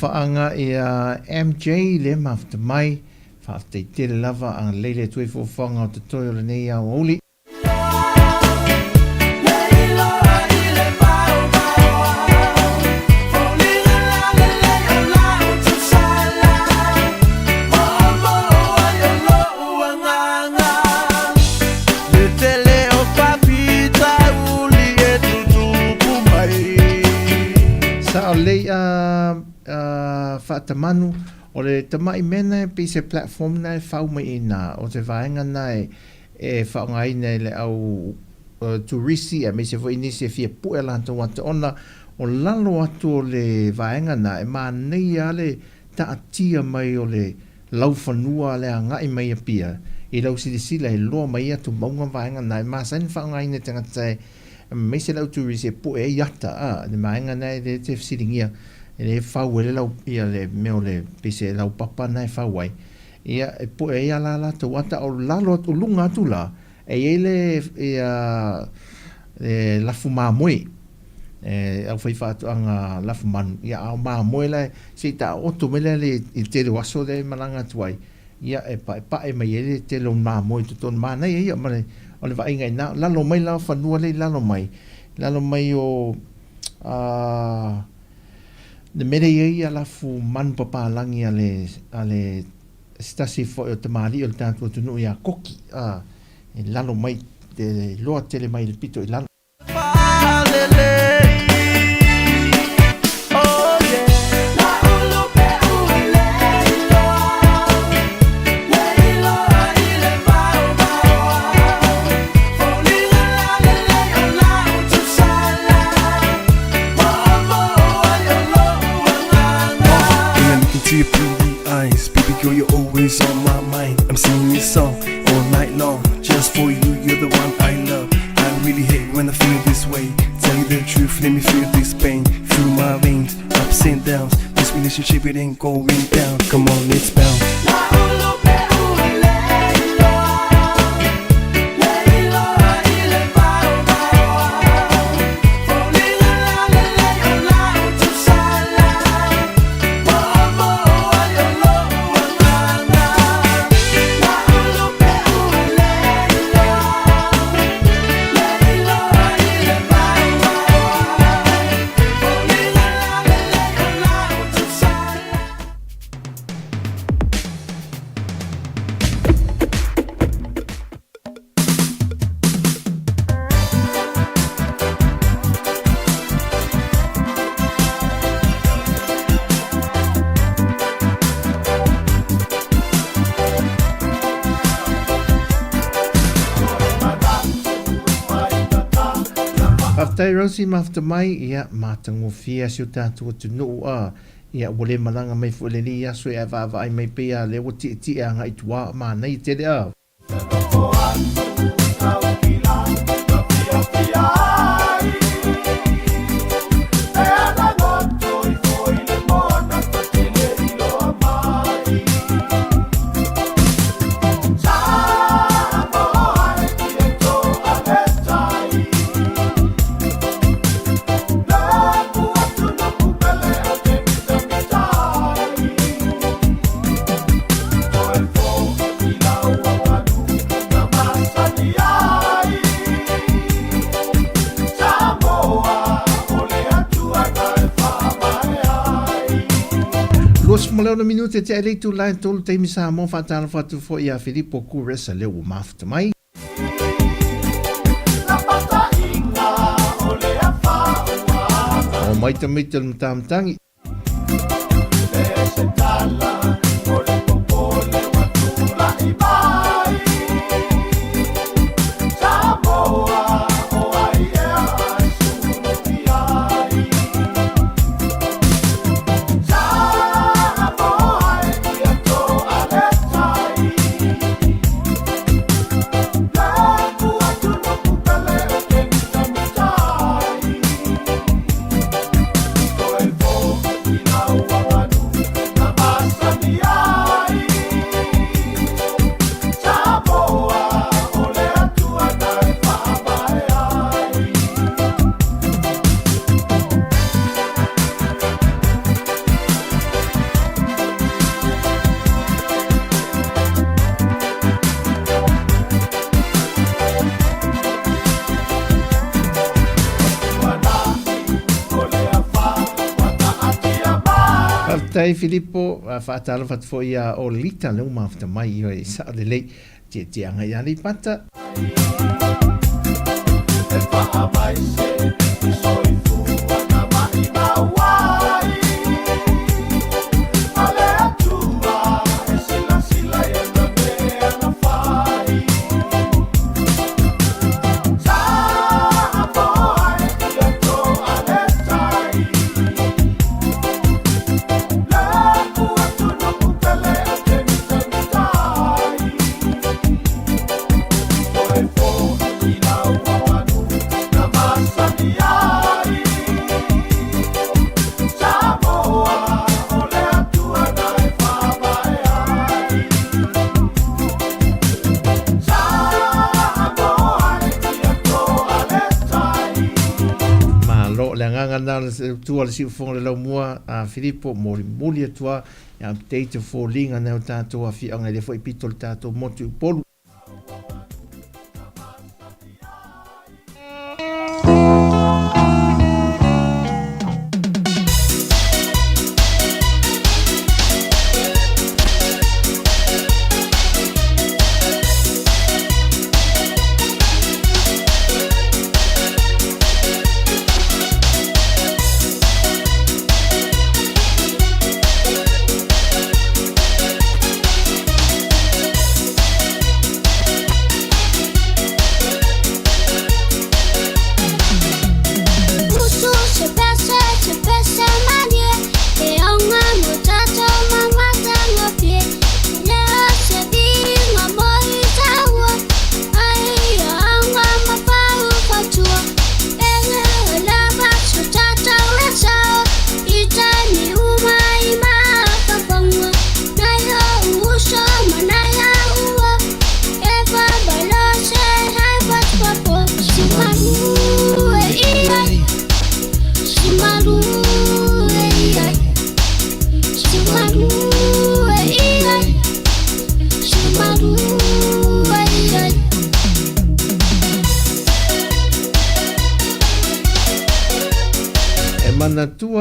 Whaanga i a MJ le mafta mai whaafte te lava ang leile tui whanga o te toi o le nei au oli. Sa o lei whaatamanu o le tamai mena pe se platform na whau mai ina o te vaenga na e whaungai nei le au turisi a me se fo inisi e fia pue lanto wata ona o lalo atu o le vaenga na e maa nei ale ta atia mai o le lau whanua le a ngai mai a pia i lau sila e loa mai atu maunga vaenga na e maa sain whaungai nei tangatai me se lau turisi e pue e yata le vaenga na e te fsiringia e whau e lau ia le meo le pese lau papa na e whau ai ia e po e ia la to wata o lalo atu lunga atu la e ele e lafu mamoi au whai whaatu anga lafu manu ia au mamoi la se ta oto mele le i te waso le malanga tuai ia e pa e mai ele te lo mamoi tu ton mana ia mane o le vainga ina lalo mai la whanua le lalo mai o ne mere ia la fu man papa langi ale stasi fo o te mali o tanto tunu ia koki e lalo mai te loa tele mai le pito i lalo always on my mind. I'm singing this song all night long, just for you, you're the one I love. I really hate when I feel this way. Tell you the truth, let me feel this pain through my veins, ups and downs. This relationship, it ain't going down. Come on, let's bounce. Tai rausi mafta mai ia matango fia si o tātua tunu a ia wale malanga mai fueleni ia sui a vava ai mai pia le o ti a ngai tua ma nei te le au. Maleo na minute te ai tu lai tolu te mi Sāmoa whatala whatu fo ia Filipo Kuresa leo o mafta mai. O mai tamita mtamtangi. Tai Filipo whaatala whatu fo ia o lita leo mafta mai i oi sa le lei te anga ia li pata. E wha mai se i soi fua na mai mawai ale atua e sila e na mea na whai Sāmoa e ia tō aletai ngana tua le si fong le lau mua a Filipo moli tua ya update for linga na tato a fi anga le foi pitol tato motu polu.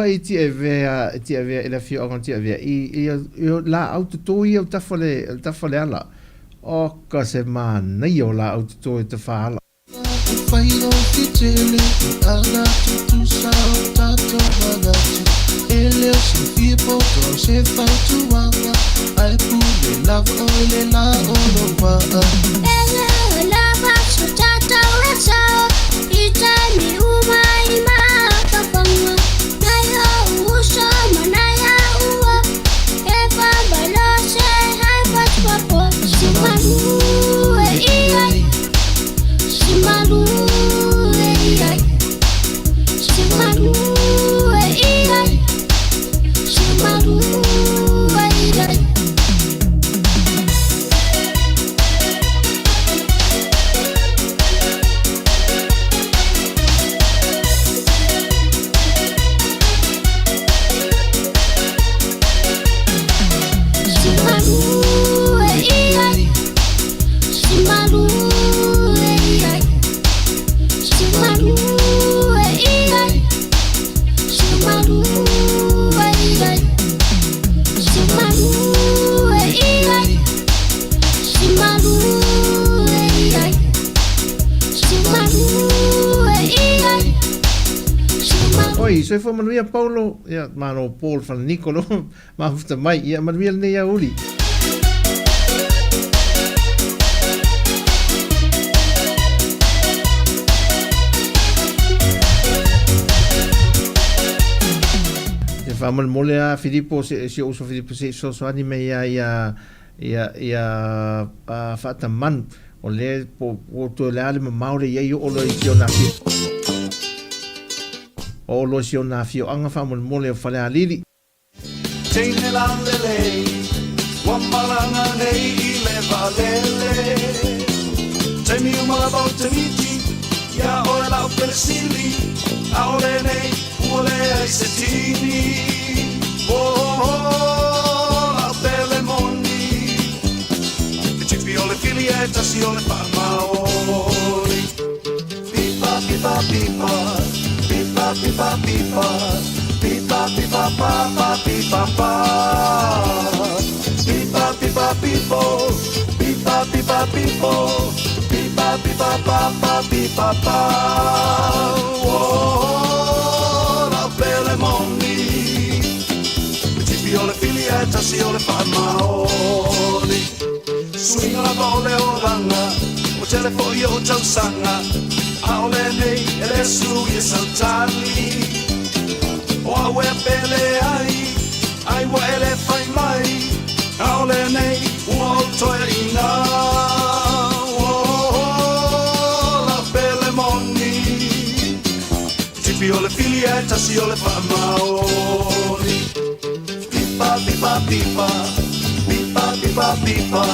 ua i ti e vea e la fio angon ti e vea i la autoto i au tafale ala o ka se mana i o la autoto i te whaala. Whairo ki tele, ala tutu sao tato wagatu. E leo se fie poto se whautu wanga, ai pule lava o le la o no waa. E leo lava su tata ua sao, i tani umai maa kapanga. Naya uso manaya ua, e whabalo se hai patwapo. Simalu e iai, simalu e iai, simalu e iai, simalu e iai. Oi, so fa manuia Paulo, ia mano Paul van Nicolo, ma futa mai, ia manuia ne ia uli. Se fa man mole a Filippo se uso Filippo se so anime ia fata man o le po to le ale maure ia o lo i na fi. O lo si ona fio anga fa mo mole o fale alili. Teine la lele, wamaranga nei I le valele. Te mi umala bau te miti, ia o la persili, a ole nei, ule ai se tini. La belle moni, e ci fi ole fili e tasi ole pa maori. Pipa, pipa, pipa. Pipa, pipa, pipa, pipa, pipa, pa, pipa, pa. Pipa, pipa, pipo, pipa, pipa, pipo, pipa, pipa, pa, pipa, pa. Oh, la belle moni, ci fiole fili e tassi ole fa maoli. Swinga la vole o ranga, o telefoni o tausanga. Aole nei e le sui e saltali o awe pele ai wa ele fai mai aole nei o toe ina o la pele moni ti piole filietta si ole fa maori pipa pipa pipa pipa pipa pipa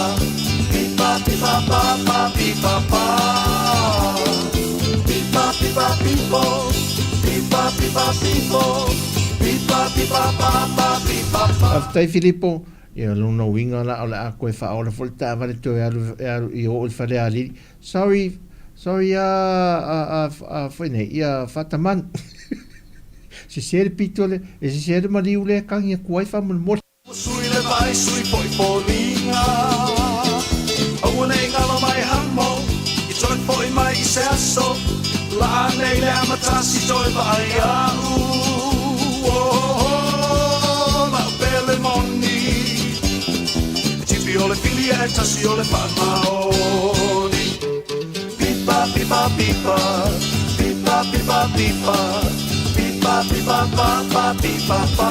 pipa pipa pa pipa pa Pipa pipo, pipa pipa pipo, pipa pipa pa pipa pa. Aftai Filippo, ia luna winga la ala a koe fa ola volta vale to I o il fale ali. Sorry foi nei ia fataman. Se ser pitole, e se ser mariule kangi kuai fa mo. Sui le vai sui poi polinga. O nei ngala mai hamo, I toi poi mai se aso. La nei le amatasi toi vai au la belle moni ti fiole filietta si ole fa maoni pipa pipa pipa pipa pipa pipa pipa pipa pa pipa pa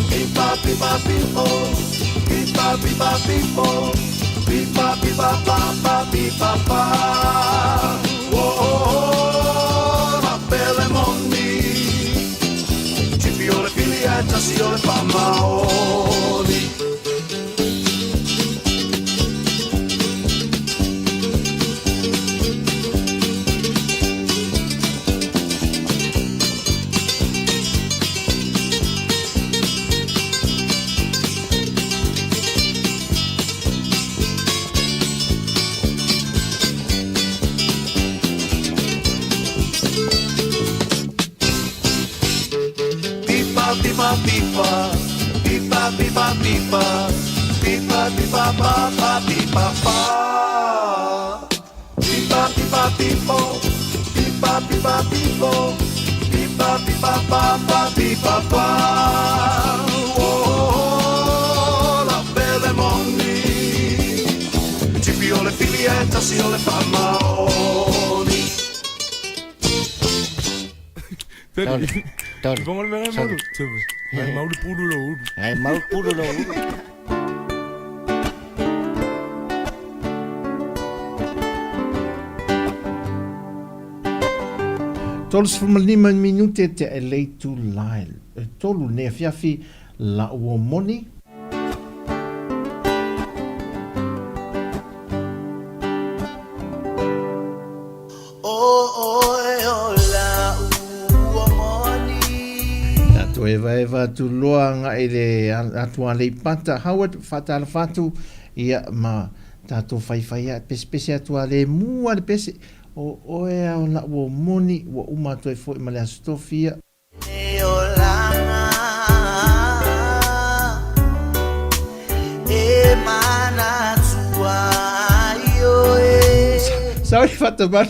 pipa pipa pipo pipa pipa pipo pipa pipa pa pipa pa la belle moni ci fiole filietta si ole fa maoli pipa pipa pipa pipa pipa pipa pipa pa pa pipa pa pipa pipa pipo pipa pipa pipo pipa pipa pa pa pipa pa oh la belle moni tipi ole filietta si ole famaoni Tony. Vamos ver malu. Malu purulo. Ai mau purulo. Tolos from 5 minute te e lei tu lail. Tolu ne fiafi la uomoni. To eva tu loanga e le atua le pata Howard fatala fatu ia ma tato fai pespesi atua le mua le pese o e o la o moni o uma to e foi ma le stofia e olanga e mana tua io e sorry fata ban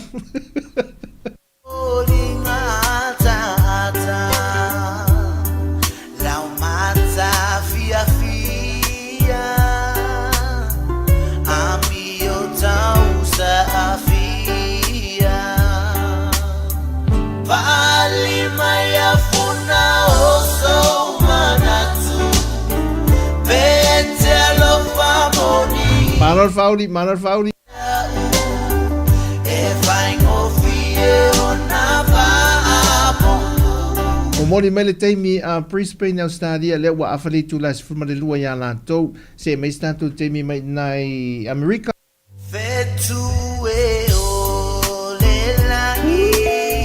Manor fauli. O mori mai le teimi a Brisbane Australia le wa afali tu las fuma le lua ya la to se mai statu teimi mai nai America.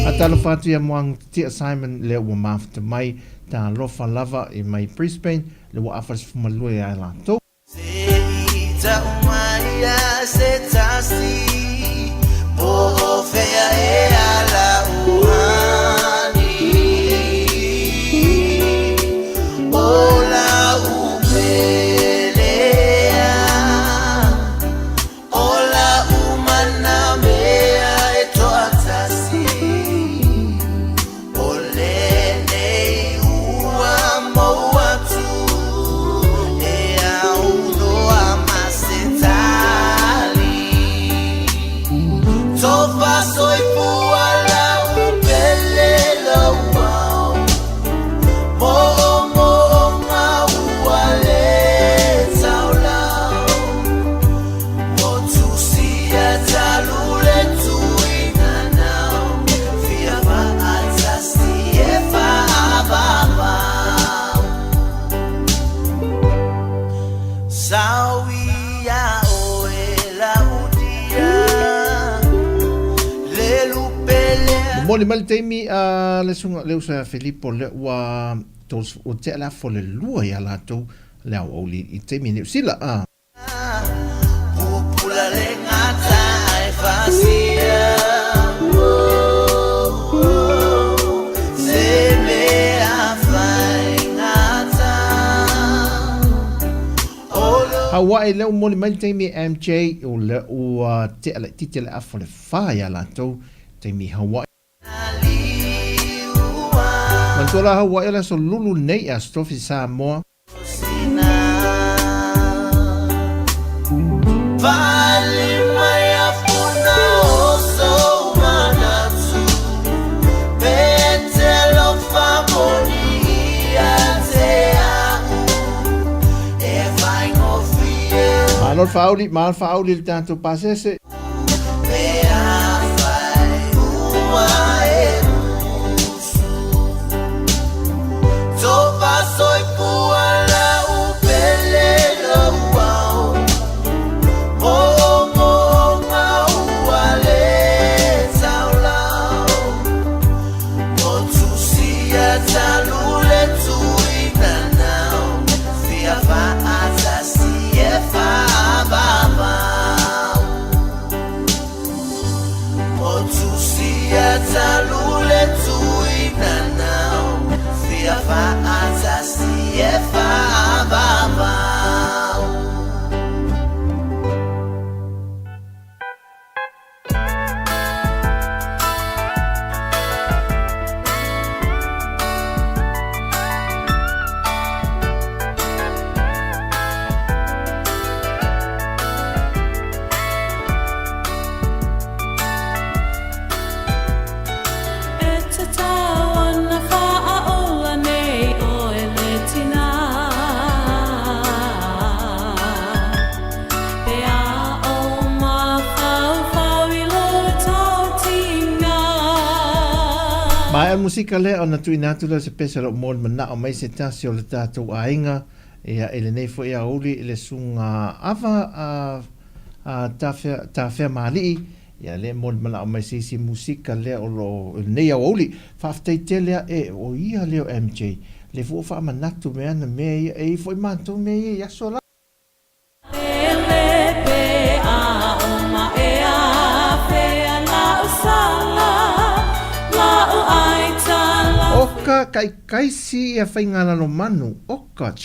Atalo fatu ya moang tia Simon le wa mafta mai ta lofa lava i mai Brisbane le wa afali fuma le lua ya la to. Umaya setasi bo fea e ala uhani ola upelea ola umana mea eto atasi olene ua moatu e auno Tofa soy puala upelelo wow mo ma uale taula mo tu sia talule tu inana fia va atasi e fa baba sawia oela udia Moni mal teimi le sunga le usa Filippo le wa tos o te la fo le lua ya la to le o li i teimi ne sila pula le ngata e fasia se me afai ngata Hawaii le moni mal teimi MJ o le o te la titele a fo le fa ya la to teimi Hawaii Mantola Hawaii la so lulu nei a stofi Sāmoa. Vale mai afuna oso manatu Petelo famoni te amo e vai ngofie Manor fauli il tanto pasese. Soy puala upelelo wow mo ma uale taula mo tu sia talule tu inana fia fa atasi e fa baba azasi e whaavavau. Mai musika le ona tu inatula se pesa ro mon mana o mai se tasi o le tātou ainga ia ele nei fo ia uli ele sunga ava ta fe mali ia le mon mana o mai se musika le o lo nei o uli fa tele e o ia le o MJ le fo fa manatu me ana me e fo mantu me ia sola Oka kai si e whaingana no manu, oka.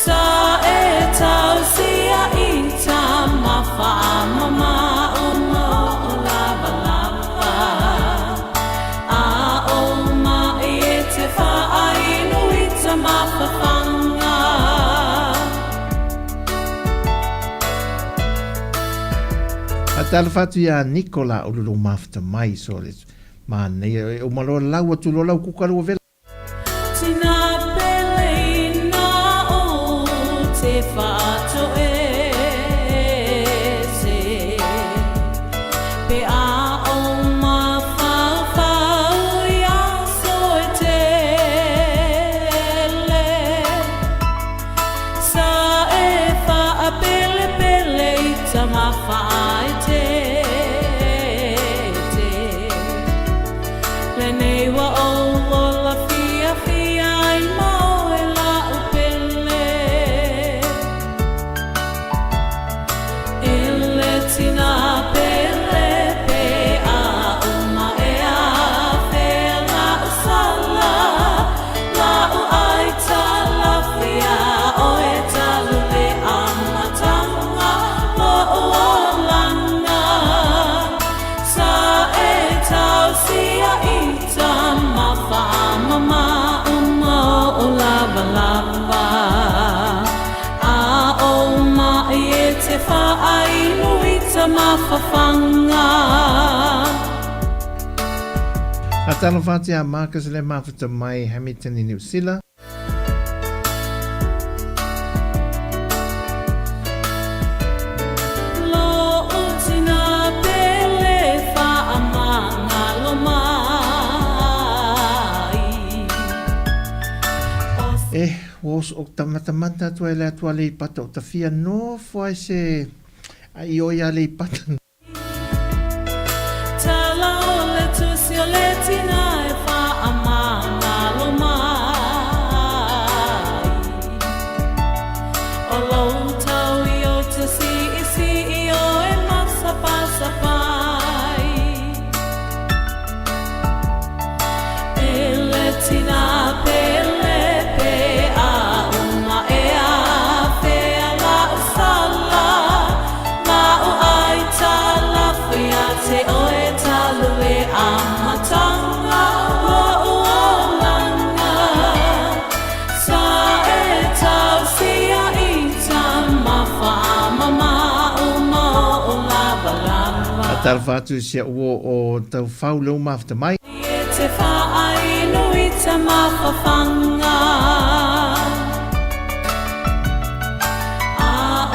Sa e tau sia i ta mawha mama o mo o lava lava. A o ma e te wha inu i ta mawhawhanga. A tala whatu ia Nicola o lulu mafta mai so le ma nei o malo lau atu lo lau kukaru o vela. Tina pele na o te whato e se. Pe a o ma whawhau i a so e te le. Sa e wha a pele pele i ta mawha e te. A tala whati a Marcus le mafuta mai Hamilton i New Zealand. Was ook tamata tu ele atua le pata o tawhia no fwai se ai o ia le pata. Tala o le tusi o le tina e wha a mana lo mai. O lo tau i o te si i o e masa pasa pai. E le tina pele Tala whatu se o tau whau leo mafta mai. E te whaai nui te mawhawhanga. A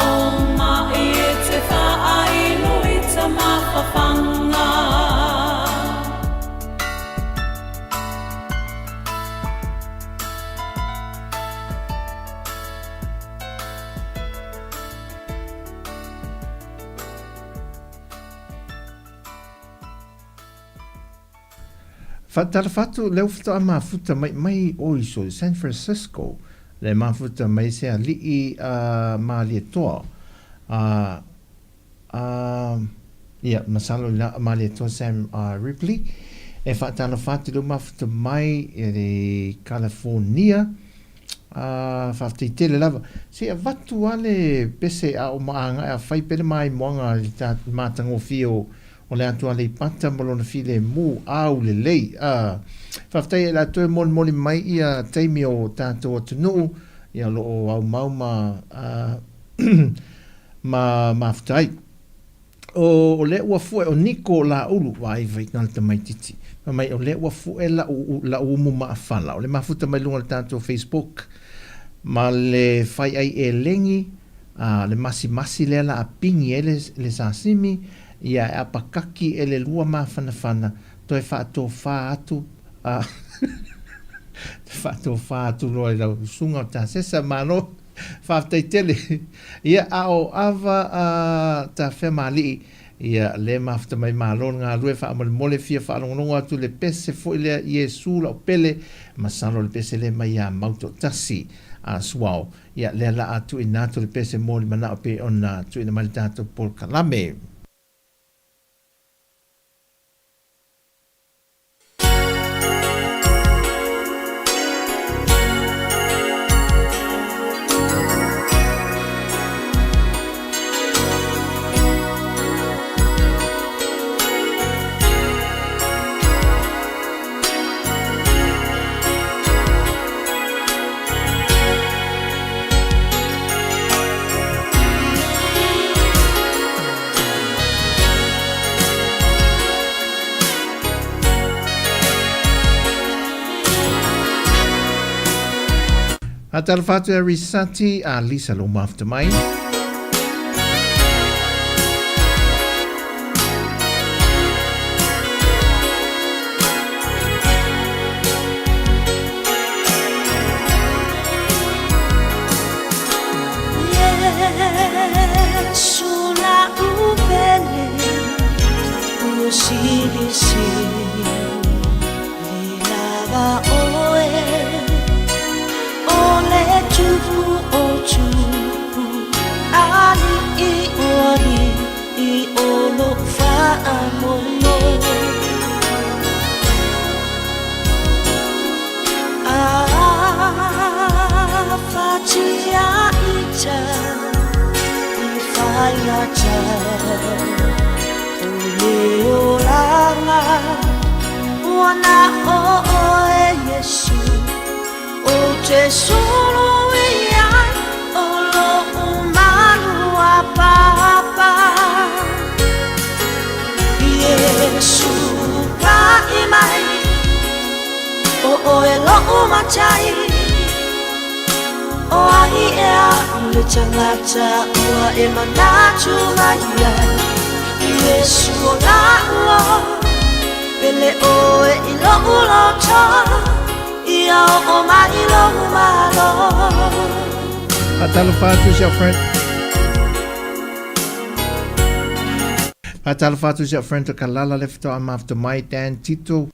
o ma e te whaai nui te mawhawhanga. Tala whatu leo whata a mafuta mai oiso San Francisco. Le mafuta mai se a lii ma lia toa. Ia, masalo la ma lia toa Sam Ripley. e whaatana whāti lo mafuta mai e re California. Whawhati tele lava. Se a watu ale pese a o maanga a whai pere mai moanga li tā mātango fio o le atua le pata malona file mu au le lei. Whawhati e la toe moli mai ia teimi o tātou atunuu ia lo o au mauma ma mawhtai. O le ua fue o niko la ulu wa iwai ngalta mai titi. Mai o le ua fue la umu maafala. O le mafuta mai lunga le tātou Facebook. Ma le whai ai e lengi, le masi le la apingi e le sasimi, ia e apakaki e le lua mawhanawhana, toi whaato wha atu, whaato wha atu loa i lau sunga o tā sesa mano, whaatai tele, ia ao awa tā whemali, ia le mafta mai malon ngā rue wha mole fia wha alongononga atu le pese fo i le Iesu la o pele, masalo le pese le mai a mauto tasi, suao ia le la atu ina tu le pese moli mana o pe ona tu ina mali tātou por kalame. Atala whātua e risati a Lisa lo mafta mai. Yesu la upele usilisi lilava oe ole chufu o chufu ali I ori I olo fa amono fatia ita I faiacha ole olanga wana o Yesu o te solo iai o lo umanu a papa Yesu ka imai o e lo umachai o ai e a le tangata ua e manatu mai ai Yesu o la ua pele o e I lo uloto Ia o mai lo malo. Atala whātua sia friend. Atala whātua sia friend to kalala lefto am after my Dan Tito.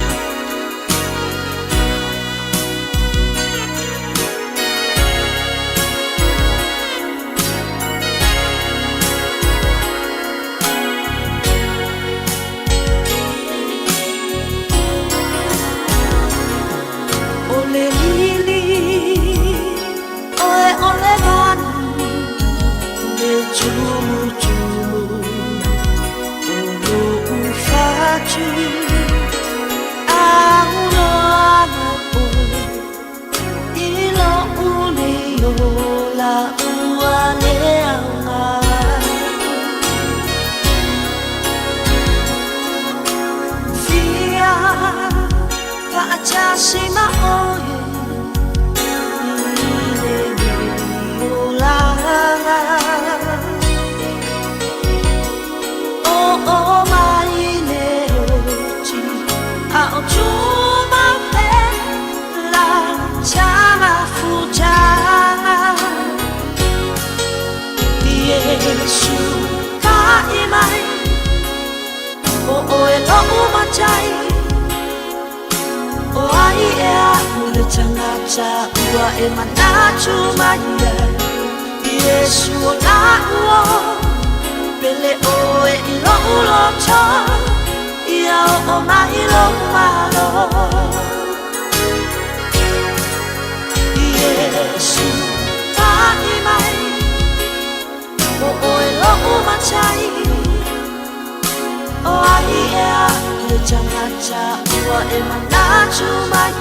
ia o mai lo malo Yesu tahi mai o oe lo umachai o ai ea le chamacha ua e manatu mai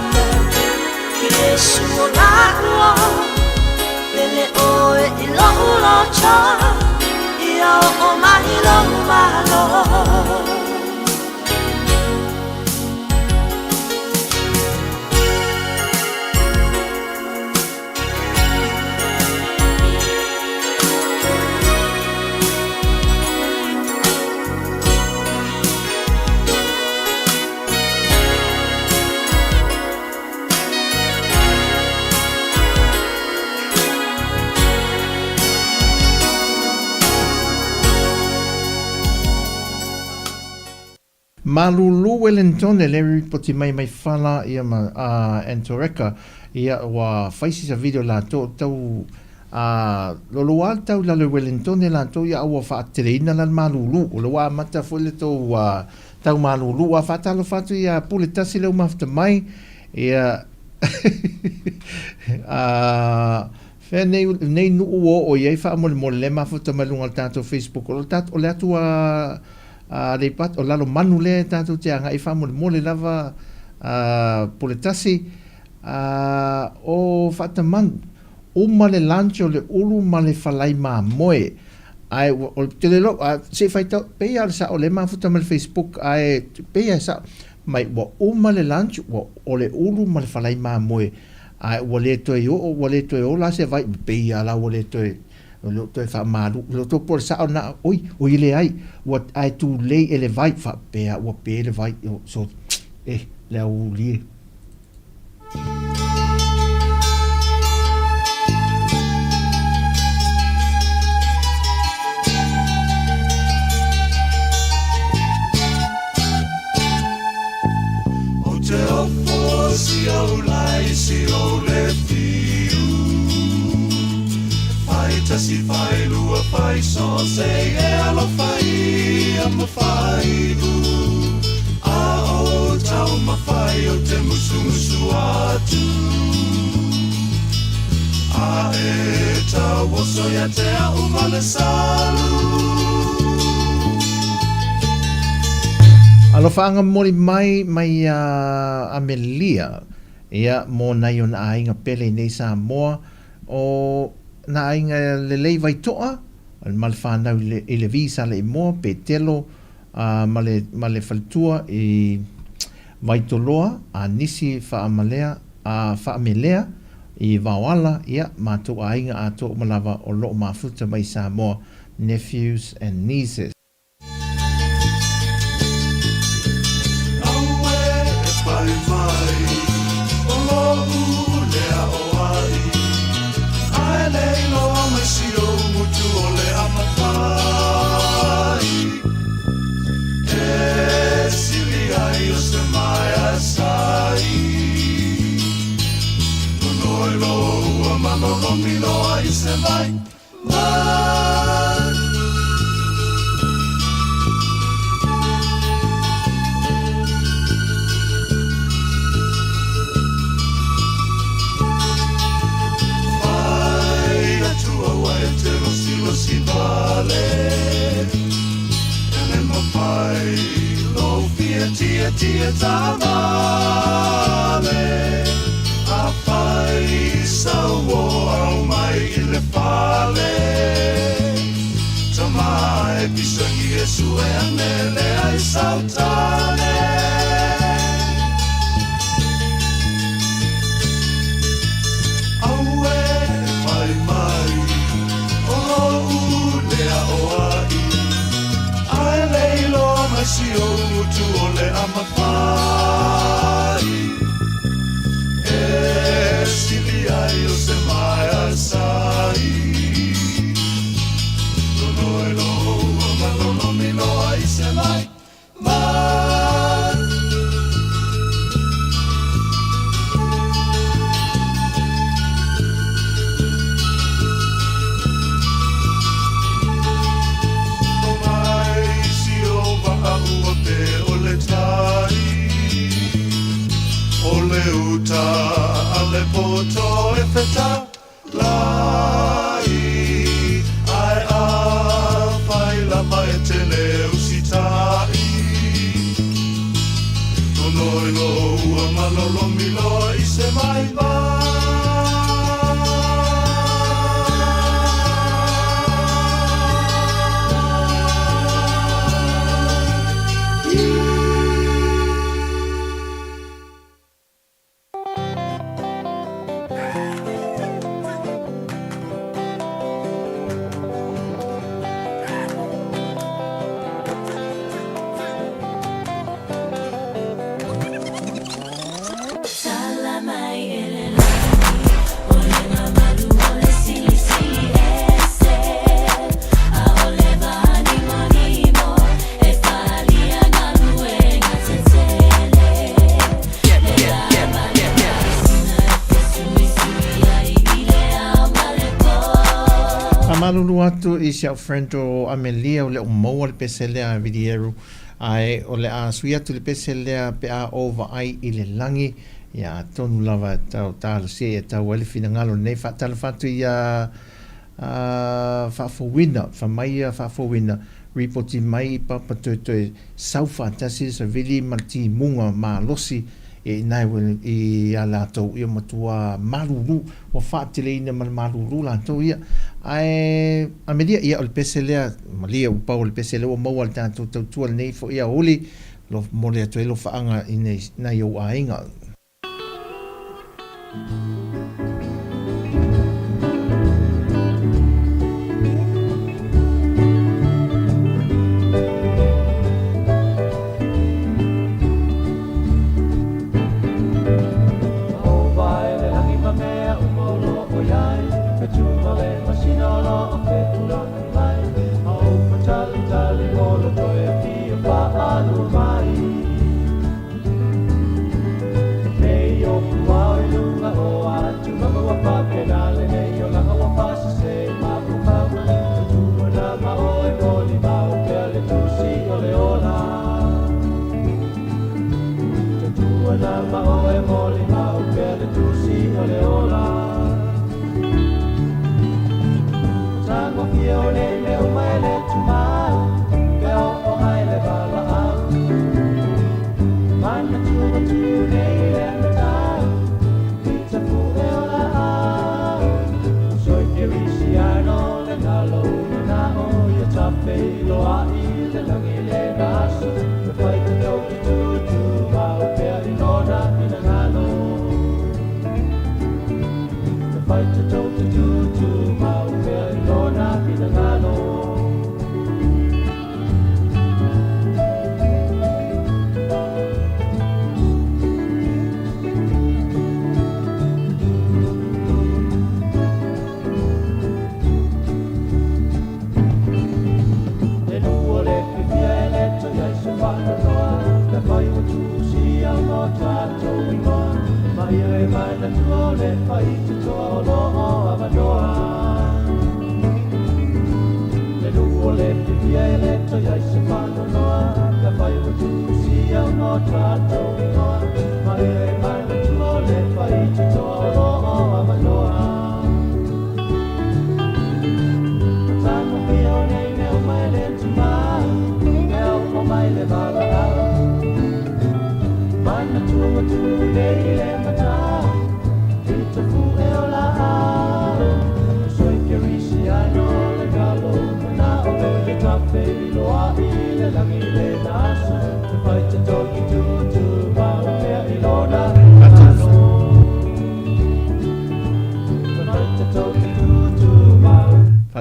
Yesu o ngāua Pele oe I lo ulocha Ia o mai lo malo Malulu Wellington e leri poti mai whala ia ma Antoreka ia wa faisi sa video la tau lolo al tau lalo Wellington e la tau ia awa whaatereina lan Malulu o loa mata fwile tau Malulu wa whaatalo whatu ia pule tasi leo mafta mai ia Whea nei nuu o iei wha mole mole le mafuta malunga al tātou Facebook o le atu le pat o lalo manu le tātou te anga I wha mole lava pole tasi o whata manu o male lancho le ulu male whalai maa moe ai o te lelo se whaitau pea sa o le mafuta male Facebook ai pea sa mai wa o male lancho o le ulu male whalai maa moe ai wale toe o la se vai pea la wale toe lo toe fa malu lo to por sa na oi le ai what ai tu le ele vai fa pea o pe le vai so le o li O te opo si o lai si o le fiu Fai tasi fai lua fai so se e alo fai ama fai du A o tau ma fai o te musu musu atu A e tau oso ya te a umale salu Alo whaanga mori mai Amelia ia mō nai o na ainga pele nei Sāmoa o na ainga lelei vai toa al mal whanau I le visa le moa pe telo male whalitua I vai toloa a nisi whaamelea I vawala ia mātou ainga a tō malawa o loo mafuta mai Sāmoa nephews and nieces Tia tamale a fai sawo au mai I le pale tamai pisangi Yesu e anele ai sautale aue fai mai o lea o ai ai leilo mai si o mutu o le amafai uta ale poto e feta lai ai a fai la mai tele usitai no no ua malolo milo i se mai ba Malulu atu i siau friend o Amelia o le o maua le pese lea vidieru ai o le a sui atu le pese lea pe a over ai i le langi ia tonu lava tau tālo se e tau ele fina ngalo nei whaatala whatu i whaafowina whamaia whaafowina reporti mai papa toitoe sau whaatasi sa vili mati munga ma losi e nai i a lātou ia matua maruru o whaatile ina maruru lātou ia ai a media ia o le pese lea malia upa o le pese lea o maua le tātou tautua nei fo ia oli lo mole atu e lo whaanga i nei o ainga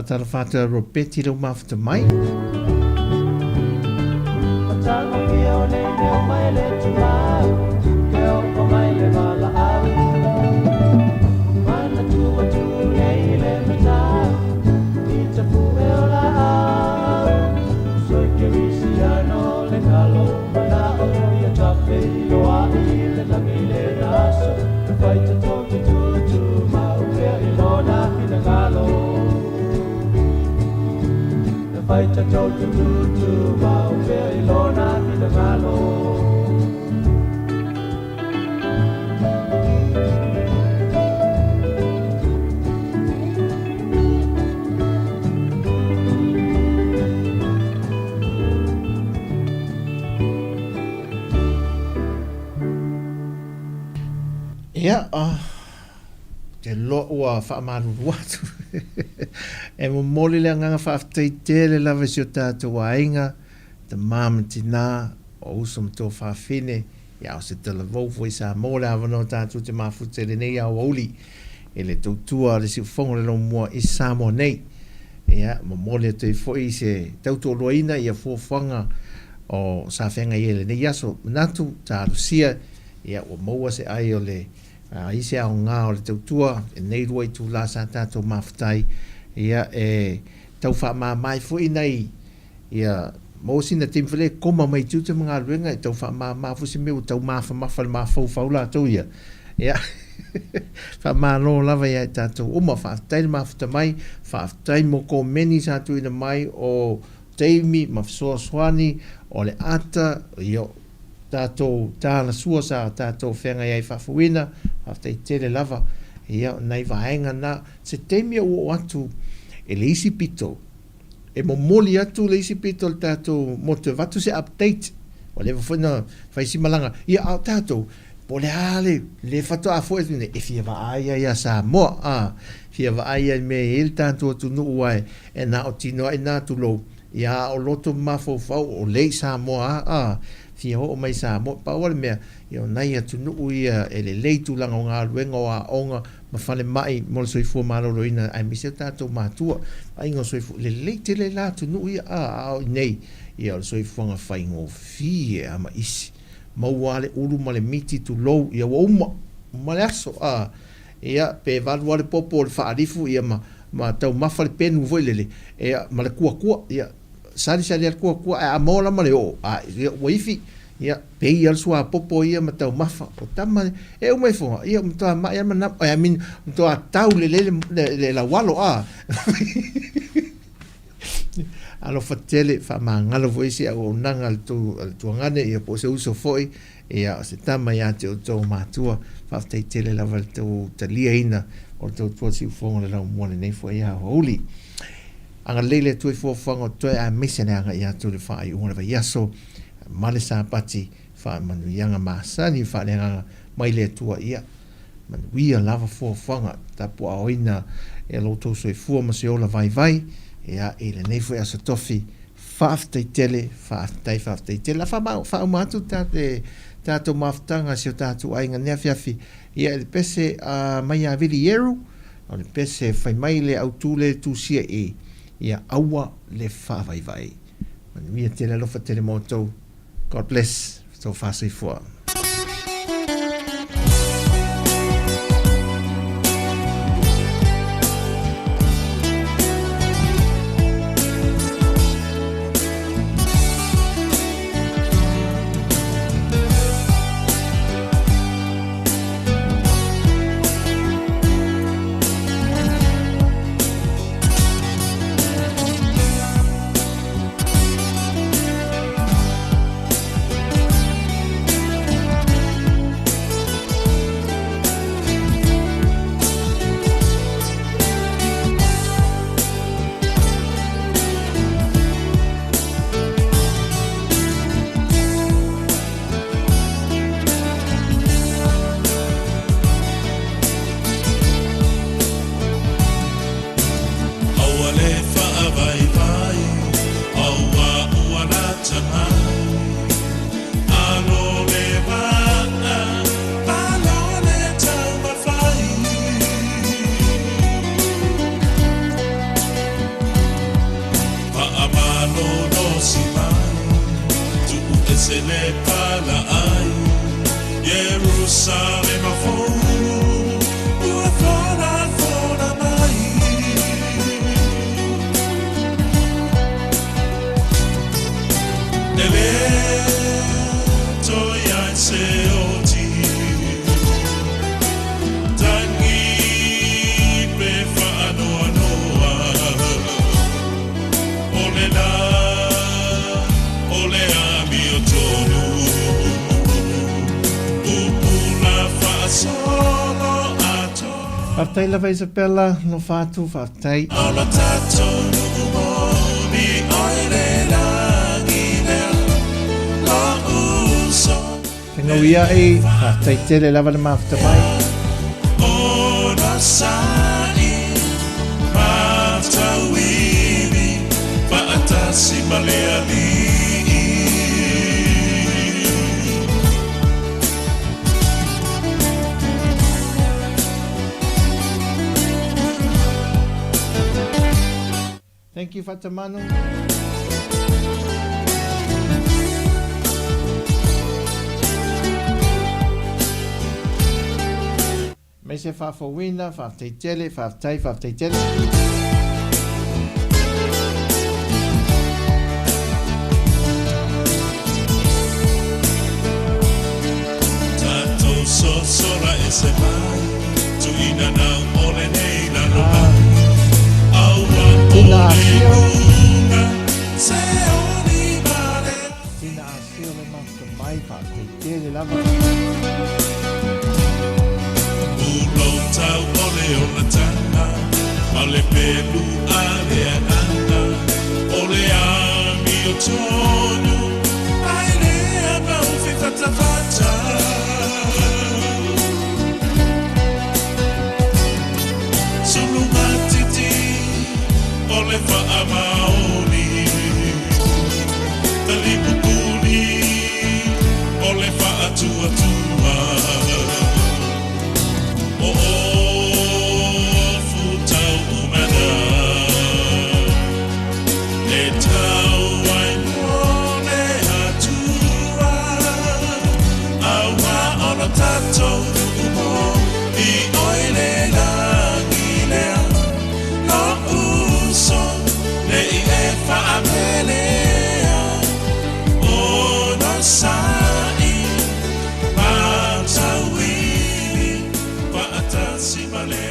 Fatara fata ropeti ro mafta mai. Ia, te lo ua whaamaruru atu. E mo mole le nganga whaaftei lava si o tātou ainga, te māmatina o uso mto whaafine, ia o se tala vauvo i Sāmoa le avano tātou te mawhute le nei au auli, e le tautua le si ufongo le mua i Sāmoa nei. Ia, mo mole te foi se tautua loina ia fuafanga o sa whenga i ele nei aso natu ta alusia ia o maua se ai o le ise au ngā o le tautua e nei rua i tu la sa tātou mawhatai ia e tau wha mai fui nei ia mōsina timwhele koma mai tūte mga ruenga e tau wha fusi meu tau mawha mawhau la tau ia ia fa malo lava ia tātou uma whaatai mawhata mai whaatai mo ko meni sa tu ina mai o teimi mawsoa swani o le ata io tātou tāna sua sa tātou whenga iai whawhuina whaatai tele lava ia nei vahenga na se teimi o atu e le isi pito e mo moli atu le isi pito le tātou mo te watu se update o le whawhina whaisi malanga ia au tātou po le ale le whatu a fwoi e fia wa aia ia Sāmoa fia wa aia me ele tātou atu nuu ai e na o tino ai nā tu lo ia o loto mafofau o le Sāmoa fia ho o mai Sāmoa pa wale mea ia o nai atu nuu ia e le leitu langa o ngā ruenga o a onga ma whale mai mo le soifua maroro ina ai miseo tātou mātua a ingo soifua le leite le la tu nuu ia au nei ia o le soifua nga whaingo fie ama isi mauale ulu ma le miti tu lou ia wa uma ma le aso ia pe valu ale popo le whaarifu ia ma tau mafa le penu voi lele ia ma le kua ia sari al kua a mola ma le o ia waifi ia pe ia sua popo ia ma tau mafa o tama e o mai fonga ia mtoa ma ia mana I mean mtoa tau le la walo alo fatele fa mangalo voisi o nanga tu ngane ia po se uso foi ia se tama ia te o tō mātua fa te tele lava tu talia ina o tō tuasi ufonga le lau mwane nei foi ia houli anga leile tui fuafonga toi a mesene anga ia tu le whai unga va yaso male sa pati fa manu ianga masani fa le anga mai le tua ia manu ia lava fuafonga tapu a oina e lo tō soi fua ma se ola vai ia ele nei foi asa tofi whaaftei tele la wha umatu tātou maftanga si o tātou ainga nea fiafi ia le pese mai a vili ieru o le pese whai mai le autule tūsia ia aua le whaavaivai manuia tele lofa tele motou God bless so whaasai fua Whaatai lava Isabella, no whātu whaatai. Ola tātou nuku mōni oire rangi lea, la uso. Ngawia e taitele lava na mafta mai. Ona sai matawini paatasi maleali. Thank you, Fatamano. Me se whawhawina, whawteitele, whawteitele. Tato so sola e se mai, tu ina nau ole nei na loa. Tina asio. Se oni male. Tina asio le mafta mai, whawteitele lava. Tau ole o na tana, ale pelu ale anana, ole ami o tonu, aile ama ufi fatafata. Sulu matiti, ole fa amaoni, talipukuni, ole fa atua tua. Tato umo I oile langilea No uso Ne I efa amelea Ono sai Matawini Paatasi malea